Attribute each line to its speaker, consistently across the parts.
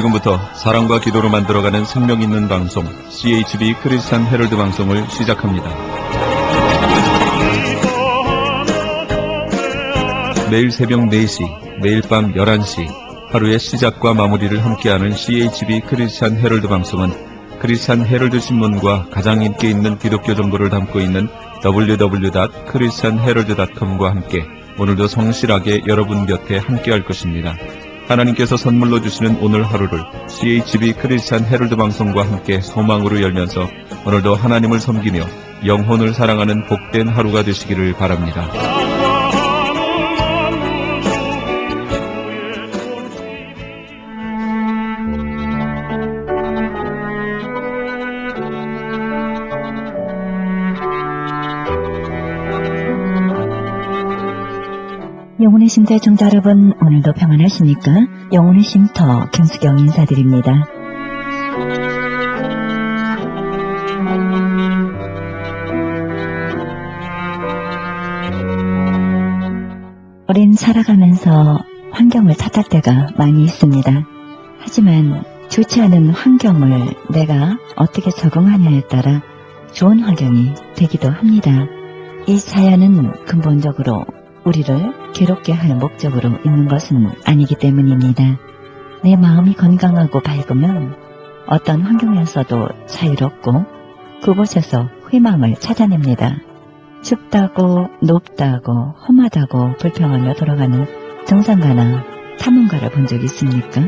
Speaker 1: 지금부터 사랑과 기도로 만들어가는 생명 있는 방송 CHB 크리스찬 헤럴드 방송을 시작합니다. 매일 새벽 4시, 매일 밤 11시 하루의 시작과 마무리를 함께하는 CHB 크리스찬 헤럴드 방송은 크리스찬 헤럴드 신문과 가장 인기 있는 기독교 정보를 담고 있는 www.christianherald.com과 함께 오늘도 성실하게 여러분 곁에 함께할 것입니다. 하나님께서 선물로 주시는 오늘 하루를 CHB 크리스찬 헤럴드 방송과 함께 소망으로 열면서 오늘도 하나님을 섬기며 영혼을 사랑하는 복된 하루가 되시기를 바랍니다.
Speaker 2: 영혼의 쉼터 애청자 여러분, 오늘도 평안하십니까? 영혼의 쉼터 김수경 인사드립니다. 우린 살아가면서 환경을 탓할 때가 많이 있습니다. 하지만 좋지 않은 환경을 내가 어떻게 적응하냐에 따라 좋은 환경이 되기도 합니다. 이 사연은 근본적으로 우리를 괴롭게 할 목적으로 있는 것은 아니기 때문입니다. 내 마음이 건강하고 밝으면 어떤 환경에서도 자유롭고 그곳에서 희망을 찾아냅니다. 춥다고 높다고 험하다고 불평하며 돌아가는 정상가나 탐험가를 본 적 있습니까?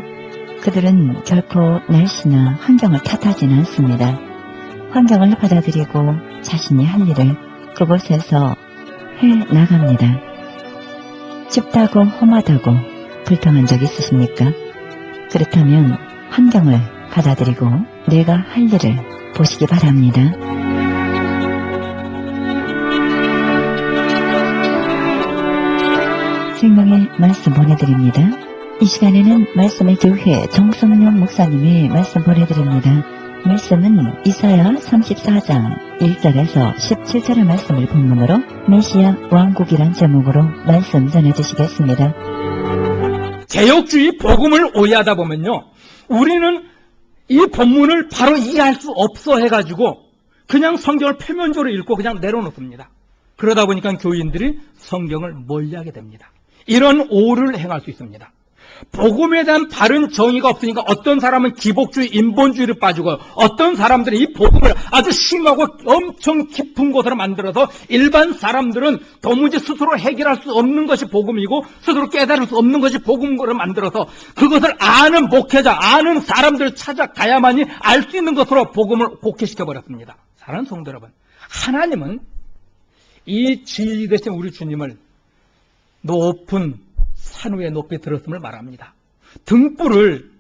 Speaker 2: 그들은 결코 날씨나 환경을 탓하지는 않습니다. 환경을 받아들이고 자신이 할 일을 그곳에서 해나갑니다. 춥다고 험하다고 불평한 적 있으십니까? 그렇다면 환경을 받아들이고 내가 할 일을 보시기 바랍니다. 생명의 말씀 보내드립니다. 이 시간에는 말씀의 교회 정성윤 목사님의 말씀 보내드립니다. 말씀은 이사야 34장 1절에서 17절의 말씀을 본문으로 메시아 왕국이란 제목으로 말씀 전해주시겠습니다.
Speaker 3: 개혁주의 복음을 오해하다 보면요, 우리는 이 본문을 바로 이해할 수 없어 해가지고 그냥 성경을 표면적으로 읽고 그냥 내려놓습니다. 그러다 보니까 교인들이 성경을 멀리하게 됩니다. 이런 오를 행할 수 있습니다. 복음에 대한 바른 정의가 없으니까 어떤 사람은 기복주의, 인본주의를 빠지고 어떤 사람들은 이 복음을 아주 심하고 엄청 깊은 것으로 만들어서 일반 사람들은 도무지 스스로 해결할 수 없는 것이 복음이고 스스로 깨달을 수 없는 것이 복음으로 만들어서 그것을 아는 목회자, 아는 사람들을 찾아가야만이 알 수 있는 것으로 복음을 곡해시켜버렸습니다. 사랑하는 성도 여러분, 하나님은 이 진리 되신 우리 주님을 높은 산 위에 높이 들었음을 말합니다. 등불을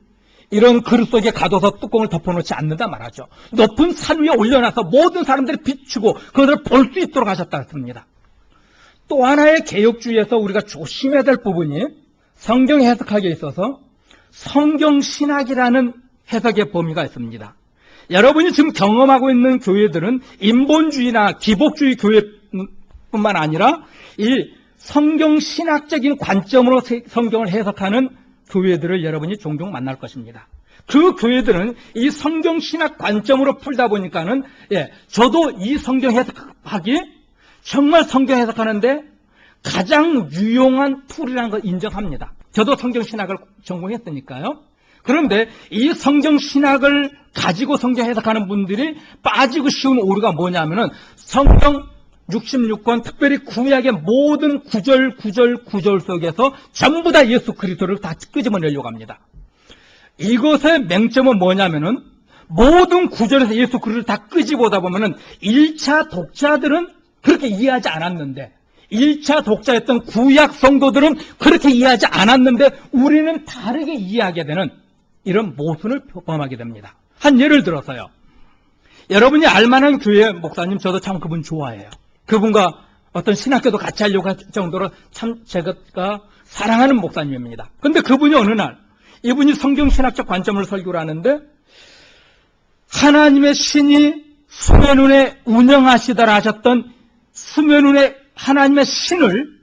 Speaker 3: 이런 그릇 속에 가둬서 뚜껑을 덮어놓지 않는다 말하죠. 높은 산 위에 올려놔서 모든 사람들이 비추고 그것을 볼 수 있도록 하셨다 했습니다. 또 하나의 개혁주의에서 우리가 조심해야 될 부분이 성경 해석학에 있어서 성경신학이라는 해석의 범위가 있습니다. 여러분이 지금 경험하고 있는 교회들은 인본주의나 기복주의 교회뿐만 아니라 이 성경신학적인 관점으로 성경을 해석하는 교회들을 여러분이 종종 만날 것입니다. 그 교회들은 이 성경신학 관점으로 풀다 보니까는, 저도 이 성경 해석학이 정말 성경 해석하는데 가장 유용한 툴이라는 걸 인정합니다. 저도 성경신학을 전공했으니까요. 그런데 이 성경신학을 가지고 성경 해석하는 분들이 빠지고 쉬운 오류가 뭐냐면은 성경 66권, 특별히 구약의 모든 구절 속에서 전부 다 예수 그리스도를 다 끄집어내려고 합니다. 이것의 맹점은 뭐냐면은 모든 구절에서 예수 그리스도를 다 끄집어다 보면은 1차 독자들은 그렇게 이해하지 않았는데 1차 독자였던 구약 성도들은 그렇게 이해하지 않았는데 우리는 다르게 이해하게 되는 이런 모순을 범하게 됩니다. 한 예를 들어서요. 여러분이 알만한 교회 목사님, 저도 참 그분 좋아해요. 그분과 어떤 신학교도 같이 하려고 할 정도로 참 제가 사랑하는 목사님입니다. 그런데 그분이 어느 날 이분이 성경신학적 관점을 설교를 하는데 하나님의 신이 수면운에 운영하시더라 하셨던 수면운의 하나님의 신을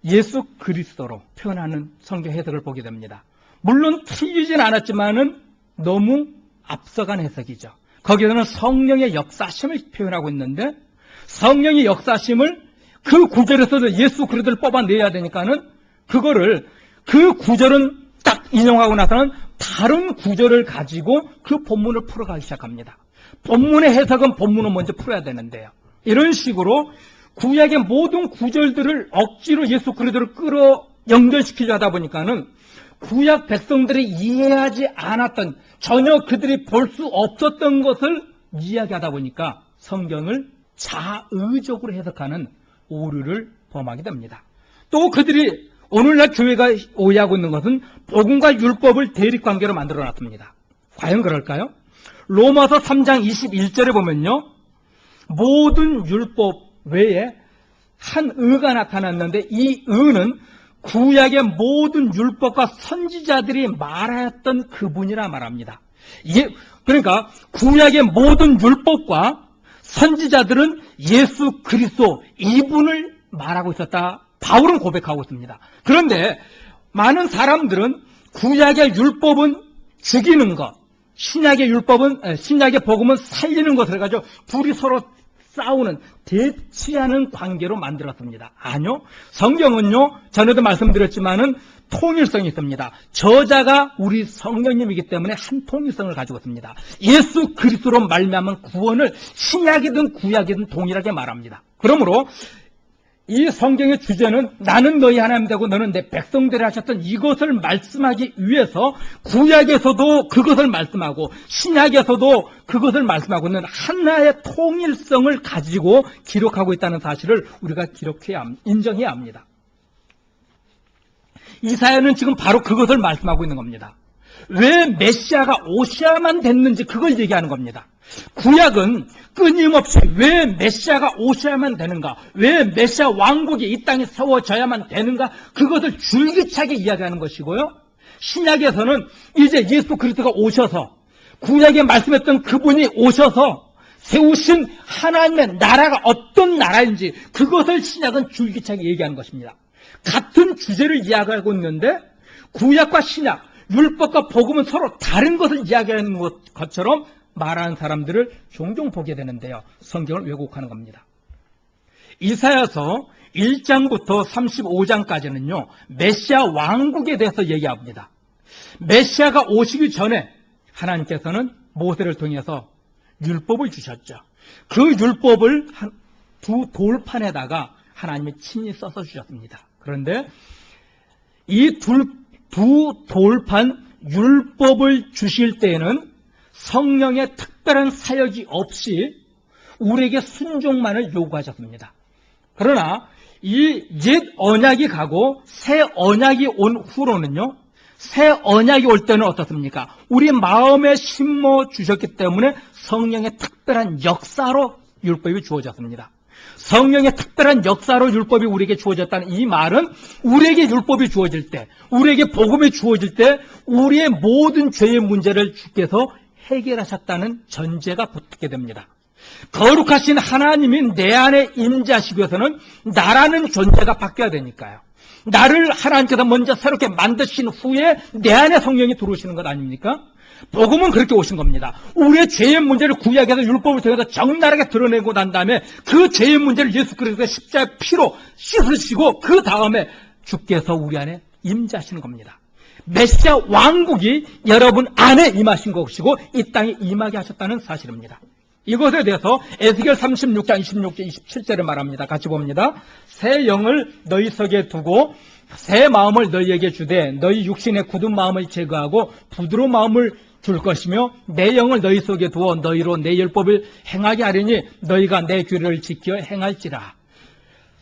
Speaker 3: 예수 그리스도로 표현하는 성경 해석을 보게 됩니다. 물론 틀리진 않았지만은 너무 앞서간 해석이죠. 거기서는 성령의 역사심을 표현하고 있는데 성령의 역사심을 그 구절에서도 예수 그리스도를 뽑아내야 되니까는 그거를 그 구절은 딱 인용하고 나서는 다른 구절을 가지고 그 본문을 풀어가기 시작합니다. 본문의 해석은 본문을 먼저 풀어야 되는데요. 이런 식으로 구약의 모든 구절들을 억지로 예수 그리스도를 끌어 연결시키려 하다 보니까는 구약 백성들이 이해하지 않았던, 전혀 그들이 볼 수 없었던 것을 이야기하다 보니까 성경을 자의적으로 해석하는 오류를 범하게 됩니다. 또 그들이 오늘날 교회가 오해하고 있는 것은 복음과 율법을 대립관계로 만들어놨습니다. 과연 그럴까요? 로마서 3장 21절에 보면요, 모든 율법 외에 한 의가 나타났는데 이 의는 구약의 모든 율법과 선지자들이 말하였던 그분이라 말합니다. 그러니까 구약의 모든 율법과 선지자들은 예수 그리스도 이분을 말하고 있었다, 바울은 고백하고 있습니다. 그런데 많은 사람들은 구약의 율법은 죽이는 것, 신약의 복음은 살리는 것을 가지고 둘이 서로 싸우는, 대치하는 관계로 만들었습니다. 아니요. 성경은요, 전에도 말씀드렸지만은 통일성이 있습니다. 저자가 우리 성령님이기 때문에 한 통일성을 가지고 있습니다. 예수 그리스도로 말미암은 구원을 신약이든 구약이든 동일하게 말합니다. 그러므로 이 성경의 주제는 나는 너희 하나님 되고 너는 내 백성되라 하셨던 이것을 말씀하기 위해서 구약에서도 그것을 말씀하고 신약에서도 그것을 말씀하고 있는 하나의 통일성을 가지고 기록하고 있다는 사실을 우리가 인정해야 합니다. 이사야는 지금 바로 그것을 말씀하고 있는 겁니다. 왜 메시아가 오셔야만 됐는지 그걸 얘기하는 겁니다. 구약은 끊임없이 왜 메시아가 오셔야만 되는가, 왜 메시아 왕국이 이 땅에 세워져야만 되는가, 그것을 줄기차게 이야기하는 것이고요. 신약에서는 이제 예수 그리스도가 오셔서 구약에 말씀했던 그분이 오셔서 세우신 하나님의 나라가 어떤 나라인지 그것을 신약은 줄기차게 얘기하는 것입니다. 같은 주제를 이야기하고 있는데 구약과 신약, 율법과 복음은 서로 다른 것을 이야기하는 것처럼 말하는 사람들을 종종 보게 되는데요. 성경을 왜곡하는 겁니다. 이사야서 1장부터 35장까지는요. 메시아 왕국에 대해서 얘기합니다. 메시아가 오시기 전에 하나님께서는 모세를 통해서 율법을 주셨죠. 그 율법을 두 돌판에다가 하나님이 친히 써서 주셨습니다. 그런데 이 두 돌판 율법을 주실 때에는 성령의 특별한 사역이 없이 우리에게 순종만을 요구하셨습니다. 그러나 이 옛 언약이 가고 새 언약이 온 후로는요, 새 언약이 올 때는 어떻습니까? 우리 마음에 심어 주셨기 때문에 성령의 특별한 역사로 율법이 주어졌습니다. 성령의 특별한 역사로 율법이 우리에게 주어졌다는 이 말은 우리에게 율법이 주어질 때, 우리에게 복음이 주어질 때 우리의 모든 죄의 문제를 주께서 해결하셨다는 전제가 붙게 됩니다. 거룩하신 하나님이 내 안에 임재하시기 위해서는 나라는 존재가 바뀌어야 되니까요. 나를 하나님께서 먼저 새롭게 만드신 후에 내 안에 성령이 들어오시는 것 아닙니까? 복음은 그렇게 오신 겁니다. 우리의 죄의 문제를 구약에서 율법을 통해서 적나라하게 드러내고 난 다음에 그 죄의 문제를 예수 그리스도의 십자가의 피로 씻으시고 그 다음에 주께서 우리 안에 임재하시는 겁니다. 메시아 왕국이 여러분 안에 임하신 것이고 이 땅에 임하게 하셨다는 사실입니다. 이것에 대해서 에스겔 36장 26절 27절에 말합니다. 같이 봅니다. 새 영을 너희 속에 두고 새 마음을 너희에게 주되 너희 육신의 굳은 마음을 제거하고 부드러운 마음을 줄 것이며 내 영을 너희 속에 두어 너희로 내 율법을 행하게 하리니 너희가 내 규례를 지켜 행할지라.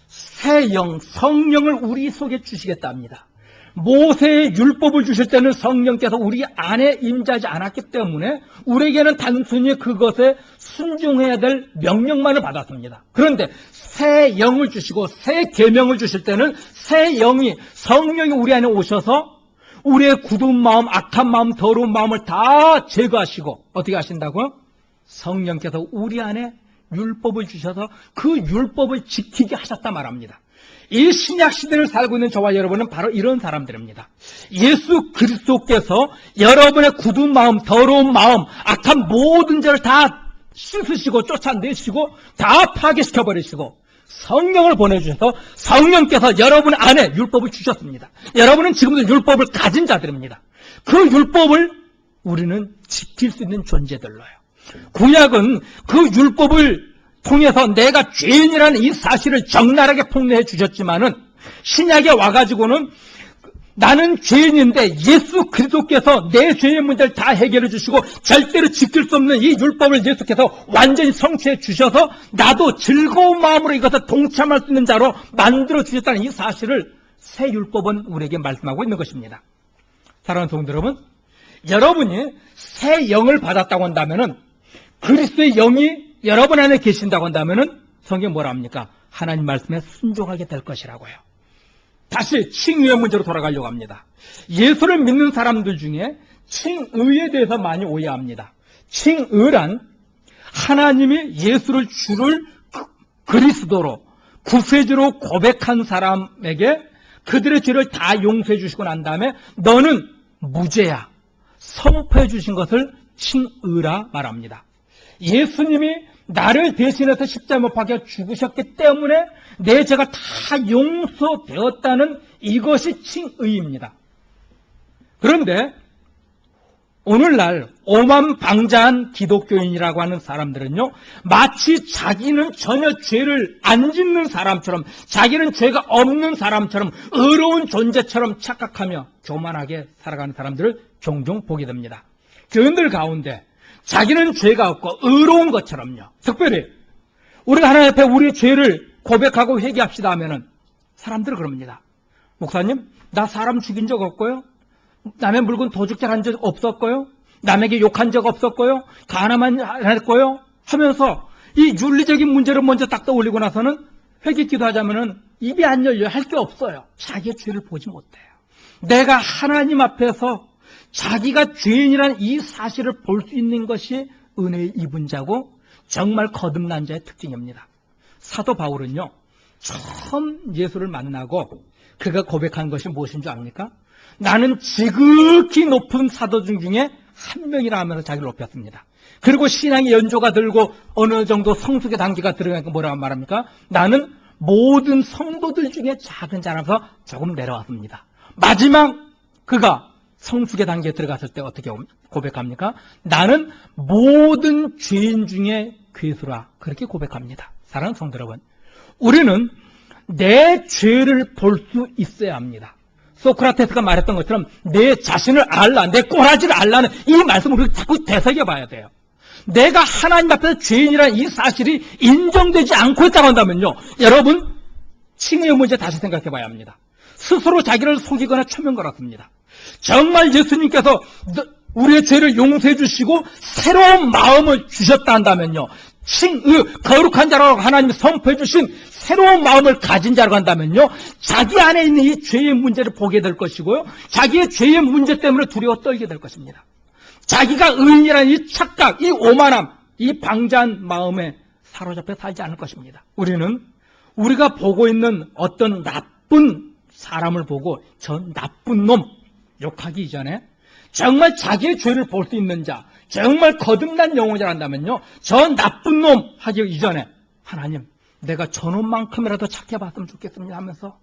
Speaker 3: 새 영, 성령을 우리 속에 주시겠다 합니다. 모세의 율법을 주실 때는 성령께서 우리 안에 임재하지 않았기 때문에 우리에게는 단순히 그것에 순종해야 될 명령만을 받았습니다. 그런데 새 영을 주시고 새 계명을 주실 때는 새 영이, 성령이 우리 안에 오셔서 우리의 굳은 마음, 악한 마음, 더러운 마음을 다 제거하시고 어떻게 하신다고요? 성령께서 우리 안에 율법을 주셔서 그 율법을 지키게 하셨다 말합니다. 이 신약 시대를 살고 있는 저와 여러분은 바로 이런 사람들입니다. 예수 그리스도께서 여러분의 굳은 마음, 더러운 마음, 악한 모든 죄를 다 씻으시고 쫓아내시고 다 파괴시켜버리시고 성령을 보내주셔서 성령께서 여러분 안에 율법을 주셨습니다. 여러분은 지금도 율법을 가진 자들입니다. 그 율법을 우리는 지킬 수 있는 존재들로요. 구약은 그 율법을 통해서 내가 죄인이라는 이 사실을 적나라하게 폭로해 주셨지만은 신약에 와가지고는 나는 죄인인데 예수 그리스도께서 내 죄의 문제를 다 해결해 주시고 절대로 지킬 수 없는 이 율법을 예수께서 완전히 성취해 주셔서 나도 즐거운 마음으로 이것을 동참할 수 있는 자로 만들어 주셨다는 이 사실을 새 율법은 우리에게 말씀하고 있는 것입니다. 사랑하는 성도 여러분, 여러분이 새 영을 받았다고 한다면은 그리스도의 영이 여러분 안에 계신다고 한다면은 성경이 뭐라 합니까? 하나님 말씀에 순종하게 될 것이라고요. 다시 칭의의 문제로 돌아가려고 합니다. 예수를 믿는 사람들 중에 칭의에 대해서 많이 오해합니다. 칭의란 하나님이 예수를 주를 그리스도로 구세주로 고백한 사람에게 그들의 죄를 다 용서해 주시고 난 다음에 너는 무죄야 선포해 주신 것을 칭의라 말합니다. 예수님이 나를 대신해서 십자가 못 박혀 죽으셨기 때문에 내 죄가 다 용서되었다는 이것이 칭의입니다. 그런데 오늘날 오만방자한 기독교인이라고 하는 사람들은요, 마치 자기는 전혀 죄를 안 짓는 사람처럼, 자기는 죄가 없는 사람처럼, 의로운 존재처럼 착각하며 교만하게 살아가는 사람들을 종종 보게 됩니다. 교인들 가운데 자기는 죄가 없고 의로운 것처럼요. 특별히 우리가 하나님 앞에 우리의 죄를 고백하고 회개합시다 하면은 사람들은 그럽니다. 목사님, 나 사람 죽인 적 없고요. 남의 물건 도둑질 한 적 없었고요. 남에게 욕한 적 없었고요. 가나만 했고요. 하면서 이 윤리적인 문제를 먼저 딱 떠올리고 나서는 회개 기도하자면은 입이 안 열려요. 할 게 없어요. 자기의 죄를 보지 못해요. 내가 하나님 앞에서 자기가 죄인이라는 이 사실을 볼 수 있는 것이 은혜의 입은 자고 정말 거듭난 자의 특징입니다. 사도 바울은요, 처음 예수를 만나고 그가 고백한 것이 무엇인 줄 압니까? 나는 지극히 높은 사도중 중에 한 명이라 하면서 자기를 높였습니다. 그리고 신앙의 연조가 들고 어느 정도 성숙의 단계가 들어가니까 뭐라고 말합니까? 나는 모든 성도들 중에 작은 자라서 조금 내려왔습니다. 마지막 그가 성숙의 단계에 들어갔을 때 어떻게 고백합니까? 나는 모든 죄인 중에 괴수라. 그렇게 고백합니다. 사랑하는 성도 여러분, 우리는 내 죄를 볼 수 있어야 합니다. 소크라테스가 말했던 것처럼 내 자신을 알라, 내 꼬라지를 알라는 이 말씀을 우리가 자꾸 되새겨봐야 돼요. 내가 하나님 앞에서 죄인이라는 이 사실이 인정되지 않고 있다고 한다면요, 여러분 칭의의 문제 다시 생각해봐야 합니다. 스스로 자기를 속이거나 초면 걸었습니다. 정말 예수님께서 우리의 죄를 용서해 주시고 새로운 마음을 주셨다 한다면요, 거룩한 자라고 하나님이 선포해 주신 새로운 마음을 가진 자라고 한다면요, 자기 안에 있는 이 죄의 문제를 보게 될 것이고요, 자기의 죄의 문제 때문에 두려워 떨게 될 것입니다. 자기가 의인이라는 이 착각, 이 오만함, 이 방자한 마음에 사로잡혀 살지 않을 것입니다. 우리는 우리가 보고 있는 어떤 나쁜 사람을 보고 저 나쁜 놈 욕하기 이전에 정말 자기의 죄를 볼 수 있는 자, 정말 거듭난 영혼이라 한다면요, 저 나쁜 놈 하기 이전에 하나님, 내가 저놈만큼이라도 착해봤으면 좋겠습니다 하면서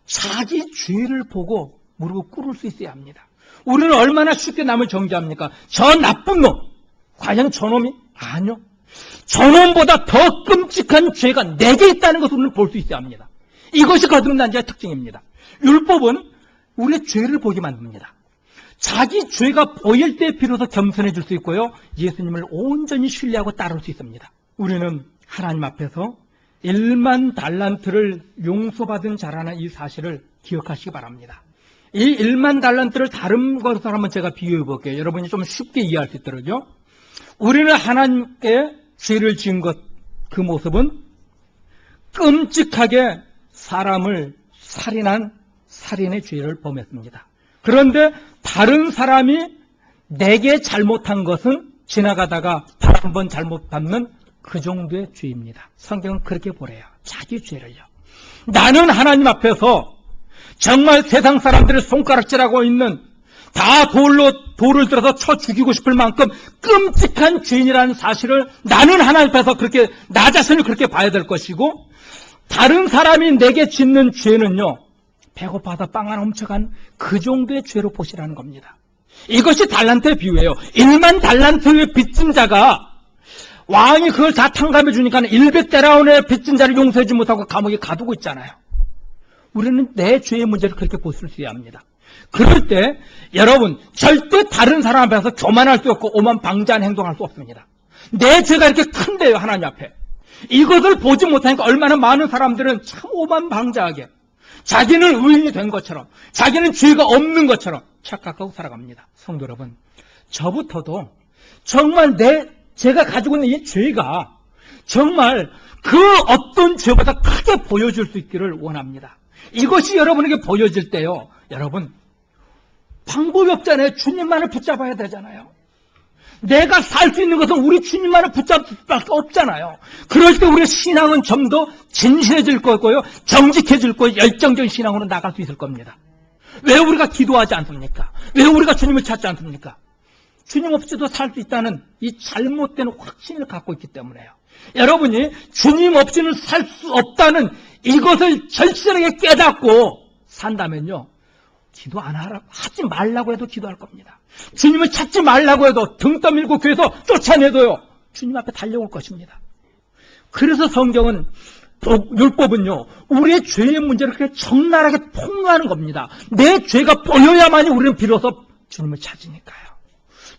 Speaker 3: 자기 죄를 보고 무릎을 꿇을 수 있어야 합니다. 우리는 얼마나 쉽게 남을 정죄합니까? 저 나쁜 놈, 과연 저놈이? 아니요. 저놈보다 더 끔찍한 죄가 내게 있다는 것을 우리는 볼 수 있어야 합니다. 이것이 거듭난 자의 특징입니다. 율법은 우리의 죄를 보게 만듭니다. 자기 죄가 보일 때 비로소 겸손해질 수 있고요, 예수님을 온전히 신뢰하고 따를 수 있습니다. 우리는 하나님 앞에서 1만 달란트를 용서받은 자라는 이 사실을 기억하시기 바랍니다. 이 1만 달란트를 다른 것으로 한번 제가 비교해 볼게요. 여러분이 좀 쉽게 이해할 수 있도록요. 우리는 하나님께 죄를 지은 것, 그 모습은 끔찍하게 사람을 살인한 살인의 죄를 범했습니다. 그런데 다른 사람이 내게 잘못한 것은 지나가다가 발 한 번 잘못 받는 그 정도의 죄입니다. 성경은 그렇게 보래요. 자기 죄를요. 나는 하나님 앞에서 정말 세상 사람들을 손가락질하고 있는, 다 돌을 들어서 쳐 죽이고 싶을 만큼 끔찍한 죄인이라는 사실을 나는 하나님 앞에서 그렇게, 나 자신을 그렇게 봐야 될 것이고, 다른 사람이 내게 짓는 죄는요, 배고파서 빵 하나 훔쳐간 그 정도의 죄로 보시라는 겁니다. 이것이 달란트의 비유예요. 1만 달란트의 빚진 자가 왕이 그걸 다 탕감해 주니까 100데나리온의 빚진 자를 용서하지 못하고 감옥에 가두고 있잖아요. 우리는 내 죄의 문제를 그렇게 볼 수 있어야 합니다. 그럴 때 여러분 절대 다른 사람 앞에서 교만할 수 없고 오만방자한 행동할 수 없습니다. 내 죄가 이렇게 큰데요, 하나님 앞에. 이것을 보지 못하니까 얼마나 많은 사람들은 참 오만방자하게 자기는 의인이 된 것처럼, 자기는 죄가 없는 것처럼 착각하고 살아갑니다. 성도 여러분, 저부터도 정말 제가 가지고 있는 이 죄가 정말 그 어떤 죄보다 크게 보여줄 수 있기를 원합니다. 이것이 여러분에게 보여질 때요, 여러분 방법이 없잖아요. 주님만을 붙잡아야 되잖아요. 내가 살 수 있는 것은 우리 주님만을 붙잡을 수밖에 없잖아요. 그럴 때 우리의 신앙은 좀 더 진실해질 거고요, 정직해질 거고, 열정적인 신앙으로 나갈 수 있을 겁니다. 왜 우리가 기도하지 않습니까? 왜 우리가 주님을 찾지 않습니까? 주님 없이도 살 수 있다는 이 잘못된 확신을 갖고 있기 때문에요. 여러분이 주님 없이는 살 수 없다는 이것을 절실하게 깨닫고 산다면요, 기도 하지 말라고 해도 기도할 겁니다. 주님을 찾지 말라고 해도 등 떠밀고 교회에서 쫓아내도요, 주님 앞에 달려올 것입니다. 그래서 성경은, 율법은요, 우리의 죄의 문제를 그렇게 적나라하게 폭로하는 겁니다. 내 죄가 보여야만이 우리는 비로소 주님을 찾으니까요.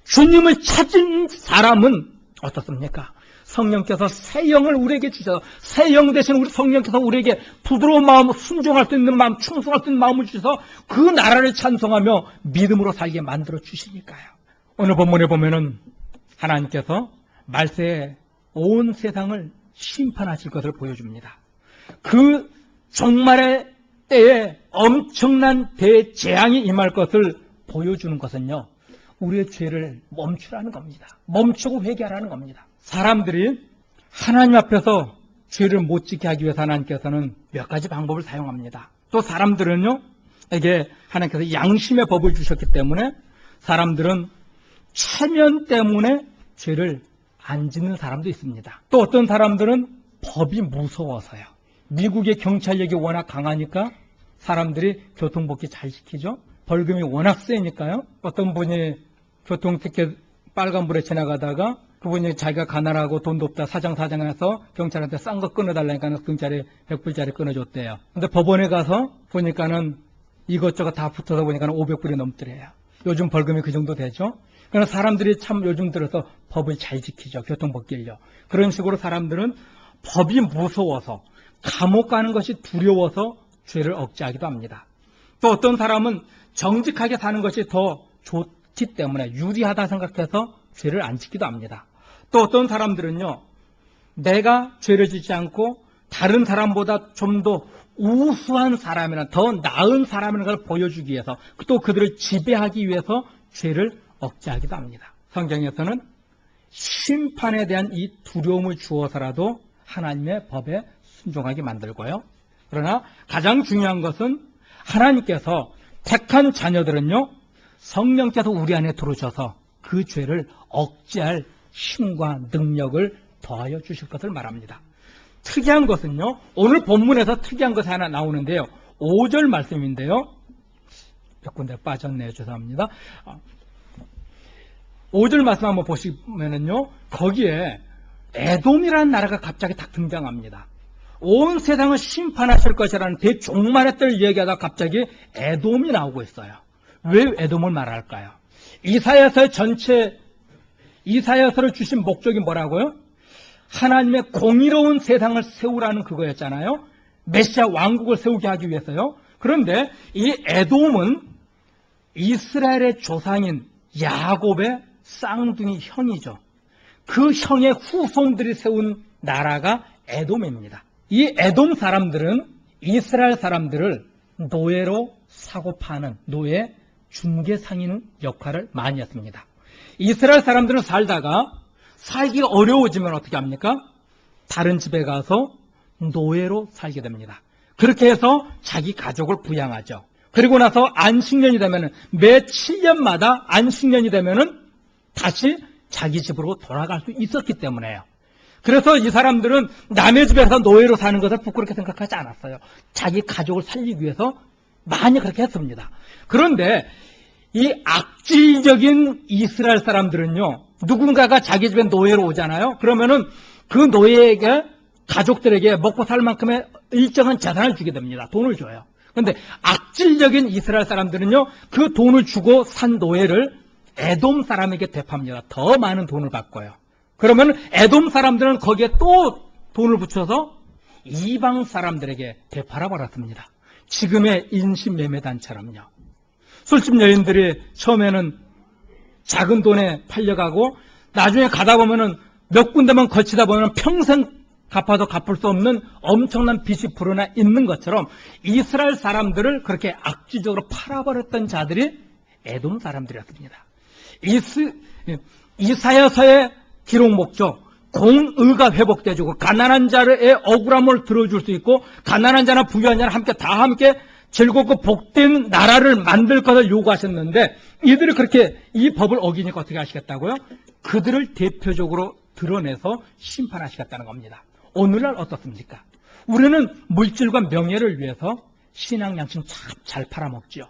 Speaker 3: 주님을 찾은 사람은 어떻습니까? 성령께서 새 영을 우리에게 주셔서, 새 영 대신 우리 성령께서 우리에게 부드러운 마음, 순종할 수 있는 마음, 충성할 수 있는 마음을 주셔서 그 나라를 찬송하며 믿음으로 살게 만들어 주시니까요. 오늘 본문에 보면은 하나님께서 말세에 온 세상을 심판하실 것을 보여줍니다. 그 종말의 때에 엄청난 대재앙이 임할 것을 보여주는 것은요, 우리의 죄를 멈추라는 겁니다. 멈추고 회개하라는 겁니다. 사람들이 하나님 앞에서 죄를 못 지게 하기 위해서 하나님께서는 몇 가지 방법을 사용합니다. 또 사람들은요, 이게 하나님께서 양심의 법을 주셨기 때문에 사람들은 체면 때문에 죄를 안 짓는 사람도 있습니다. 또 어떤 사람들은 법이 무서워서요. 미국의 경찰력이 워낙 강하니까 사람들이 교통법규 잘 지키죠. 벌금이 워낙 세니까요. 어떤 분이 교통티켓 빨간불에 지나가다가 그분이 자기가 가난하고 돈도 없다 사정해서 경찰한테 싼 거 끊어달라니까 경찰이 100불짜리 끊어줬대요. 근데 법원에 가서 보니까는 이것저것 다 붙어서 보니까는 500불이 넘더래요. 요즘 벌금이 그 정도 되죠. 그러나 사람들이 참 요즘 들어서 법을 잘 지키죠. 교통법규를요. 그런 식으로 사람들은 법이 무서워서, 감옥 가는 것이 두려워서 죄를 억제하기도 합니다. 또 어떤 사람은 정직하게 사는 것이 더 좋기 때문에, 유리하다 생각해서 죄를 안 지키기도 합니다. 또 어떤 사람들은요, 내가 죄를 짓지 않고 다른 사람보다 좀 더 우수한 사람이나 더 나은 사람이라는 걸 보여주기 위해서, 또 그들을 지배하기 위해서 죄를 억제하기도 합니다. 성경에서는 심판에 대한 이 두려움을 주어서라도 하나님의 법에 순종하게 만들고요. 그러나 가장 중요한 것은 하나님께서 택한 자녀들은요, 성령께서 우리 안에 들어오셔서 그 죄를 억제할 힘과 능력을 더하여 주실 것을 말합니다. 특이한 것은요, 오늘 본문에서 특이한 것이 하나 나오는데요, 5절 말씀인데요, 몇 군데 빠졌네요. 죄송합니다. 5절 말씀 한번 보시면은요, 거기에 에돔이라는 나라가 갑자기 딱 등장합니다. 온 세상을 심판하실 것이라는 대종말의 때를 얘기하다 갑자기 에돔이 나오고 있어요. 왜 에돔을 말할까요? 이사야서를 주신 목적이 뭐라고요? 하나님의 공의로운 세상을 세우라는 그거였잖아요. 메시아 왕국을 세우게 하기 위해서요. 그런데 이 에돔은 이스라엘의 조상인 야곱의 쌍둥이 형이죠. 그 형의 후손들이 세운 나라가 에돔입니다. 이 에돔 사람들은 이스라엘 사람들을 노예로 사고 파는 노예 중개상인 역할을 많이 했습니다. 이스라엘 사람들은 살다가 살기가 어려워지면 어떻게 합니까? 다른 집에 가서 노예로 살게 됩니다. 그렇게 해서 자기 가족을 부양하죠. 그리고 나서 안식년이 되면은 매 7년마다 안식년이 되면은 다시 자기 집으로 돌아갈 수 있었기 때문에요. 그래서 이 사람들은 남의 집에서 노예로 사는 것을 부끄럽게 생각하지 않았어요. 자기 가족을 살리기 위해서 많이 그렇게 했습니다. 그런데 이 악질적인 이스라엘 사람들은요, 누군가가 자기 집에 노예로 오잖아요. 그러면은 그 노예에게 가족들에게 먹고 살 만큼의 일정한 재산을 주게 됩니다. 돈을 줘요. 그런데 악질적인 이스라엘 사람들은요, 그 돈을 주고 산 노예를 에돔 사람에게 되팝니다. 더 많은 돈을 바꿔요. 그러면 에돔 사람들은 거기에 또 돈을 붙여서 이방 사람들에게 되팔아 버렸습니다. 지금의 인신매매단처럼요. 술집 여인들이 처음에는 작은 돈에 팔려가고 나중에 가다 보면은 몇 군데만 거치다 보면 평생 갚아도 갚을 수 없는 엄청난 빚이 불어나 있는 것처럼 이스라엘 사람들을 그렇게 악질적으로 팔아버렸던 자들이 에돔 사람들이었습니다. 이사야서의 기록 목적, 공의가 회복되어지고 가난한 자의 억울함을 들어줄 수 있고 가난한 자나 부유한 자나 다 함께 즐겁고 복된 나라를 만들 것을 요구하셨는데 이들이 그렇게 이 법을 어기니까 어떻게 하시겠다고요? 그들을 대표적으로 드러내서 심판하시겠다는 겁니다. 오늘날 어떻습니까? 우리는 물질과 명예를 위해서 신앙 양심 참 잘 팔아먹죠.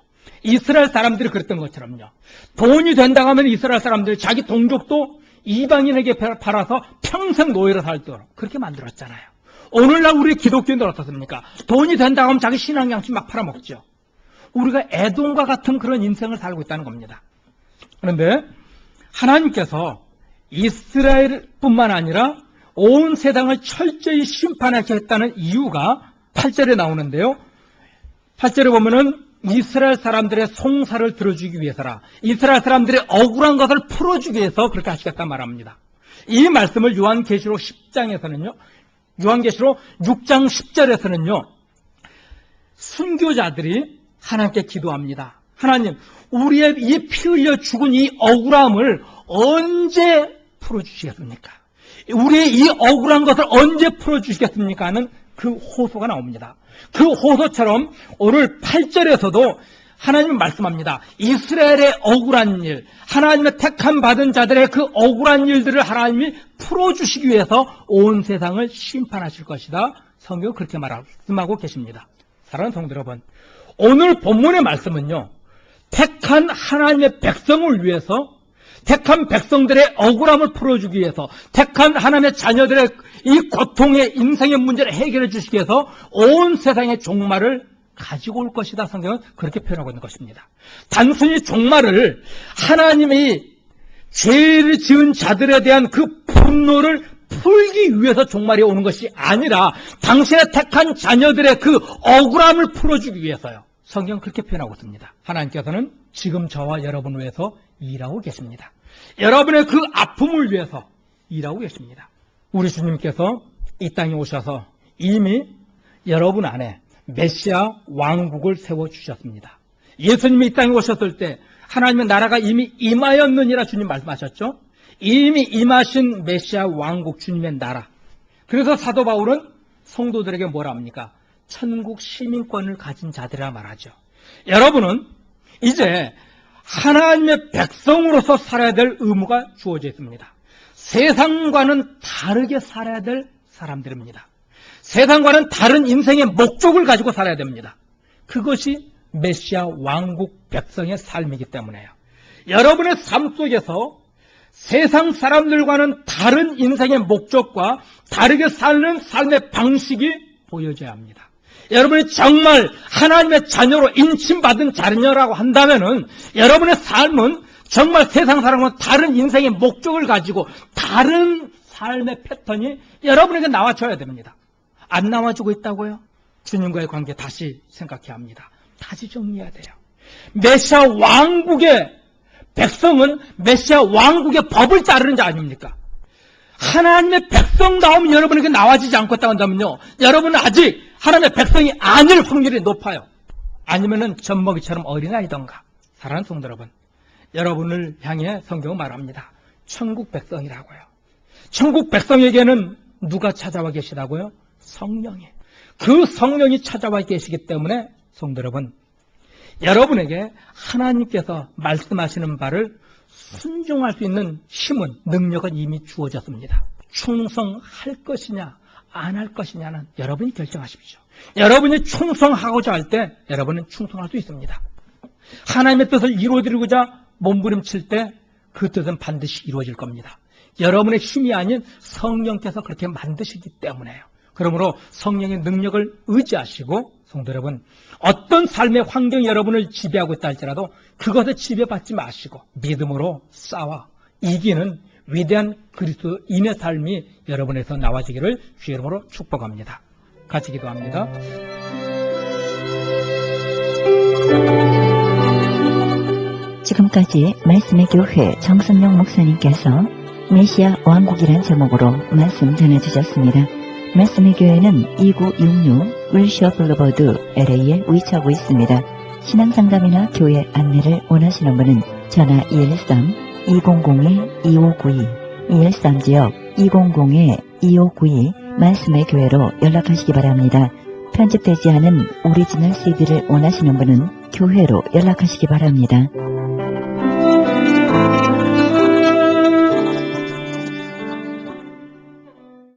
Speaker 3: 이스라엘 사람들이 그랬던 것처럼요. 돈이 된다고 하면 이스라엘 사람들이 자기 동족도 이방인에게 팔아서 평생 노예로 살도록 그렇게 만들었잖아요. 오늘날 우리 기독교인들 어떻습니까? 돈이 된다고 하면 자기 신앙 양심 막 팔아먹죠. 우리가 에돔과 같은 그런 인생을 살고 있다는 겁니다. 그런데 하나님께서 이스라엘뿐만 아니라 온 세상을 철저히 심판하겠다는 이유가 8절에 나오는데요. 8절에 보면은 이스라엘 사람들의 송사를 들어주기 위해서라. 이스라엘 사람들의 억울한 것을 풀어주기 위해서 그렇게 하시겠다 말합니다. 이 말씀을 요한계시록 10장에서는요. 요한계시록 6장 10절에서는요. 순교자들이 하나님께 기도합니다. 하나님, 우리의 이 피 흘려 죽은 이 억울함을 언제 풀어주시겠습니까? 우리의 이 억울한 것을 언제 풀어주시겠습니까? 하는 그 호소가 나옵니다. 그 호소처럼 오늘 8절에서도 하나님은 말씀합니다. 이스라엘의 억울한 일, 하나님의 택함 받은 자들의 그 억울한 일들을 하나님이 풀어주시기 위해서 온 세상을 심판하실 것이다. 성경은 그렇게 말씀하고 계십니다. 사랑하는 성도 여러분, 오늘 본문의 말씀은요, 택한 하나님의 백성을 위해서, 택한 백성들의 억울함을 풀어주기 위해서, 택한 하나님의 자녀들의 이 고통의 인생의 문제를 해결해 주시기 위해서 온 세상의 종말을 가지고 올 것이다. 성경은 그렇게 표현하고 있는 것입니다. 단순히 종말을 하나님이 죄를 지은 자들에 대한 그 분노를 풀기 위해서 종말이 오는 것이 아니라 당신의 택한 자녀들의 그 억울함을 풀어주기 위해서요. 성경은 그렇게 표현하고 있습니다. 하나님께서는 지금 저와 여러분을 위해서 일하고 계십니다. 여러분의 그 아픔을 위해서 일하고 계십니다. 우리 주님께서 이 땅에 오셔서 이미 여러분 안에 메시아 왕국을 세워주셨습니다. 예수님이 이 땅에 오셨을 때 하나님의 나라가 이미 임하였느니라 주님 말씀하셨죠. 이미 임하신 메시아 왕국 주님의 나라. 그래서 사도 바울은 성도들에게 뭐라 합니까? 천국 시민권을 가진 자들이라 말하죠. 여러분은 이제 하나님의 백성으로서 살아야 될 의무가 주어져 있습니다. 세상과는 다르게 살아야 될 사람들입니다. 세상과는 다른 인생의 목적을 가지고 살아야 됩니다. 그것이 메시아 왕국 백성의 삶이기 때문에요. 여러분의 삶 속에서 세상 사람들과는 다른 인생의 목적과 다르게 사는 삶의 방식이 보여져야 합니다. 여러분이 정말 하나님의 자녀로 인침받은 자녀라고 한다면은 여러분의 삶은 정말 세상 사람과 다른 인생의 목적을 가지고 다른 삶의 패턴이 여러분에게 나와줘야 됩니다. 안 나와주고 있다고요? 주님과의 관계 다시 생각해야 합니다. 다시 정리해야 돼요. 메시아 왕국의 백성은 메시아 왕국의 법을 따르는 자 아닙니까? 하나님의 백성다움 여러분에게 나와지지 않고 있다고 한다면요, 여러분은 아직 하나님의 백성이 아닐 확률이 높아요. 아니면은 젖먹이처럼 어린아이던가. 사랑하는 성도 여러분, 여러분을 향해 성경은 말합니다. 천국 백성이라고요. 천국 백성에게는 누가 찾아와 계시다고요? 성령이. 그 성령이 찾아와 계시기 때문에 성도 여러분, 여러분에게 하나님께서 말씀하시는 바를 순종할 수 있는 힘은, 능력은 이미 주어졌습니다. 충성할 것이냐 안 할 것이냐는 여러분이 결정하십시오. 여러분이 충성하고자 할 때 여러분은 충성할 수 있습니다. 하나님의 뜻을 이루어드리고자 몸부림칠 때 그 뜻은 반드시 이루어질 겁니다. 여러분의 힘이 아닌 성령께서 그렇게 만드시기 때문에요. 그러므로 성령의 능력을 의지하시고, 성도 여러분, 어떤 삶의 환경이 여러분을 지배하고 있다 할지라도 그것에 지배받지 마시고 믿음으로 싸워 이기는 위대한 그리스도인의 삶이 여러분에서 나와지기를 주의 이름으로 축복합니다. 같이 기도합니다.
Speaker 2: 지금까지 말씀의 교회 정승용 목사님께서 메시아 왕국이란 제목으로 말씀 전해주셨습니다. 말씀의 교회는 2966 윌셔 블루버드 LA에 위치하고 있습니다. 신앙상담이나 교회 안내를 원하시는 분은 전화 213-200-2592 213지역 200-2592 말씀의 교회로 연락하시기 바랍니다. 편집되지 않은 오리지널 CD를 원하시는 분은 교회로 연락하시기 바랍니다.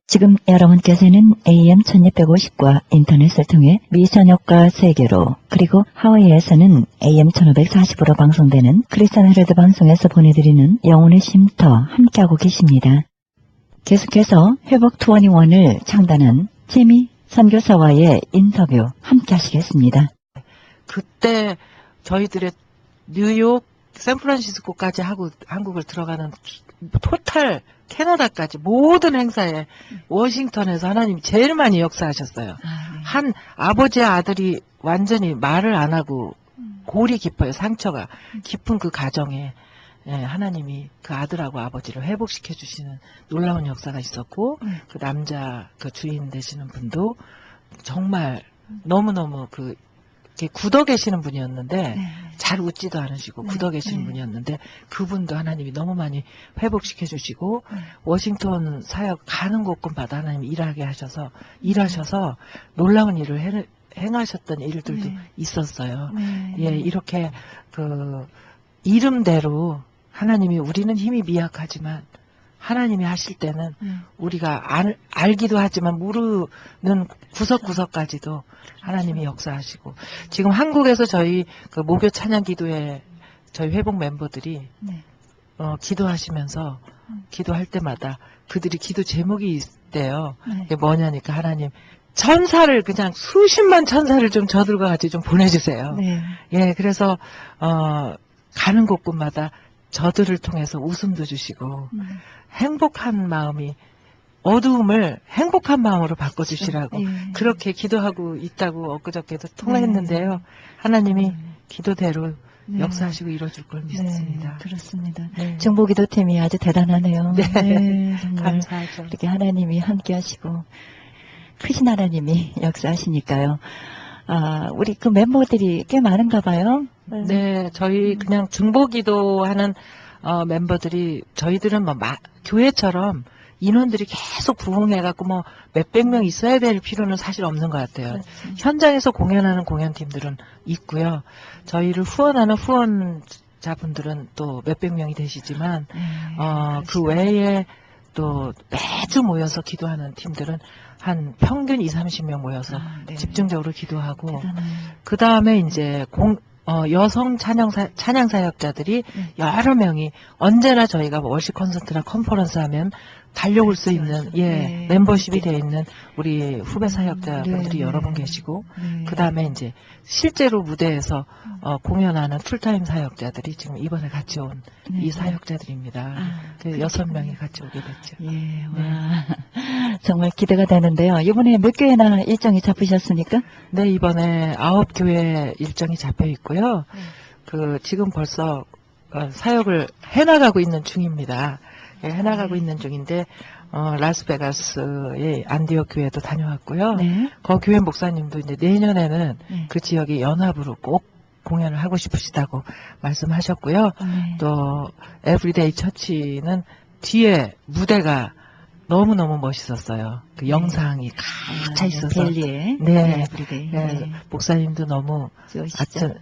Speaker 2: 지금 여러분께서는 AM 1650과 인터넷을 통해 미선역과 세계로, 그리고 하와이에서는 AM 1540으로 방송되는 크리스천 헤럴드 방송에서 보내드리는 영혼의 쉼터 함께하고 계십니다. 계속해서 회복 21을 창단한 제미 선교사와의 인터뷰 함께하시겠습니다.
Speaker 4: 그때 저희들의 뉴욕, 샌프란시스코까지 하고 한국을 들어가는 토탈 캐나다까지 모든 행사에 워싱턴에서 하나님이 제일 많이 역사하셨어요. 한 아버지의 아들이 완전히 말을 안 하고 골이 깊어요. 상처가 깊은 그 가정에 하나님이 그 아들하고 아버지를 회복시켜 주시는 놀라운 역사가 있었고, 그 남자 그 주인 되시는 분도 정말 너무너무 이렇게 굳어 계시는 분이었는데, 잘 웃지도 않으시고 굳어 계시는 분이었는데, 그분도 하나님이 너무 많이 회복시켜 주시고, 워싱턴 사역 가는 곳곳마다 하나님이 일하셔서 놀라운 일을 행하셨던 일들도 있었어요. 예, 이렇게 이름대로 하나님이, 우리는 힘이 미약하지만 하나님이 하실 때는 우리가 알기도 하지만 모르는 구석구석까지도 하나님이 역사하시고, 지금 한국에서 저희 그 목요 찬양 기도회 저희 회복 멤버들이 기도하시면서 기도할 때마다 그들이 기도 제목이 있대요. 그게 뭐냐니까, 하나님 천사를, 그냥 수십만 천사를 좀 저들과 같이 좀 보내주세요. 예, 그래서 가는 곳곳마다 저들을 통해서 웃음도 주시고, 행복한 마음이, 어두움을 행복한 마음으로 바꿔주시라고 그렇게 기도하고 있다고 엊그저께도 통화했는데요. 하나님이 기도대로 역사하시고 이루어줄 걸 믿습니다.
Speaker 2: 그렇습니다. 중보기도팀이 아주 대단하네요. 정말
Speaker 4: 감사하죠.
Speaker 2: 이렇게 하나님이 함께 하시고 크신 하나님이 역사하시니까요. 우리 그 멤버들이 꽤 많은가 봐요.
Speaker 4: 네, 저희 그냥 중보기도하는 멤버들이, 저희들은 교회처럼 인원들이 계속 부흥해갖고 몇백 명 있어야 될 필요는 사실 없는 것 같아요.
Speaker 2: 그렇지.
Speaker 4: 현장에서 공연하는 공연팀들은 있고요. 저희를 후원하는 후원자분들은 또 몇백 명이 되시지만, 그 외에 또 매주 모여서 기도하는 팀들은 한 평균 20-30명 모여서 집중적으로 기도하고, 그 다음에 이제 여성 찬양 사역자들이 여러 명이, 언제나 저희가 월식 콘서트나 컨퍼런스 하면 달려올 수 있는 멤버십이 되어 있는 우리 후배 사역자분들이 여러 분 계시고, 그 다음에 이제 실제로 무대에서 공연하는 풀타임 사역자들이 지금 이번에 같이 온 이 사역자들입니다. 6명이 같이 오게 됐죠.
Speaker 2: 와, 정말 기대가 되는데요. 이번에 몇 교회나 일정이 잡히셨습니까?
Speaker 4: 네, 이번에 9교회 일정이 잡혀 있고요. 지금 벌써 사역을 해나가고 있는 중입니다. 해나가고 있는 중인데, 라스베가스의 안디옥 교회도 다녀왔고요. 그 교회 목사님도 이제 내년에는 그 지역의 연합으로 꼭 공연을 하고 싶으시다고 말씀하셨고요. 또 에브리데이 처치는 뒤에 무대가 너무너무 멋있었어요. 그 영상이 꽉 차 있어서.
Speaker 2: 델리에.
Speaker 4: 네.
Speaker 2: 에브리데이.
Speaker 4: 네. 목사님도 너무
Speaker 2: 좋으시죠?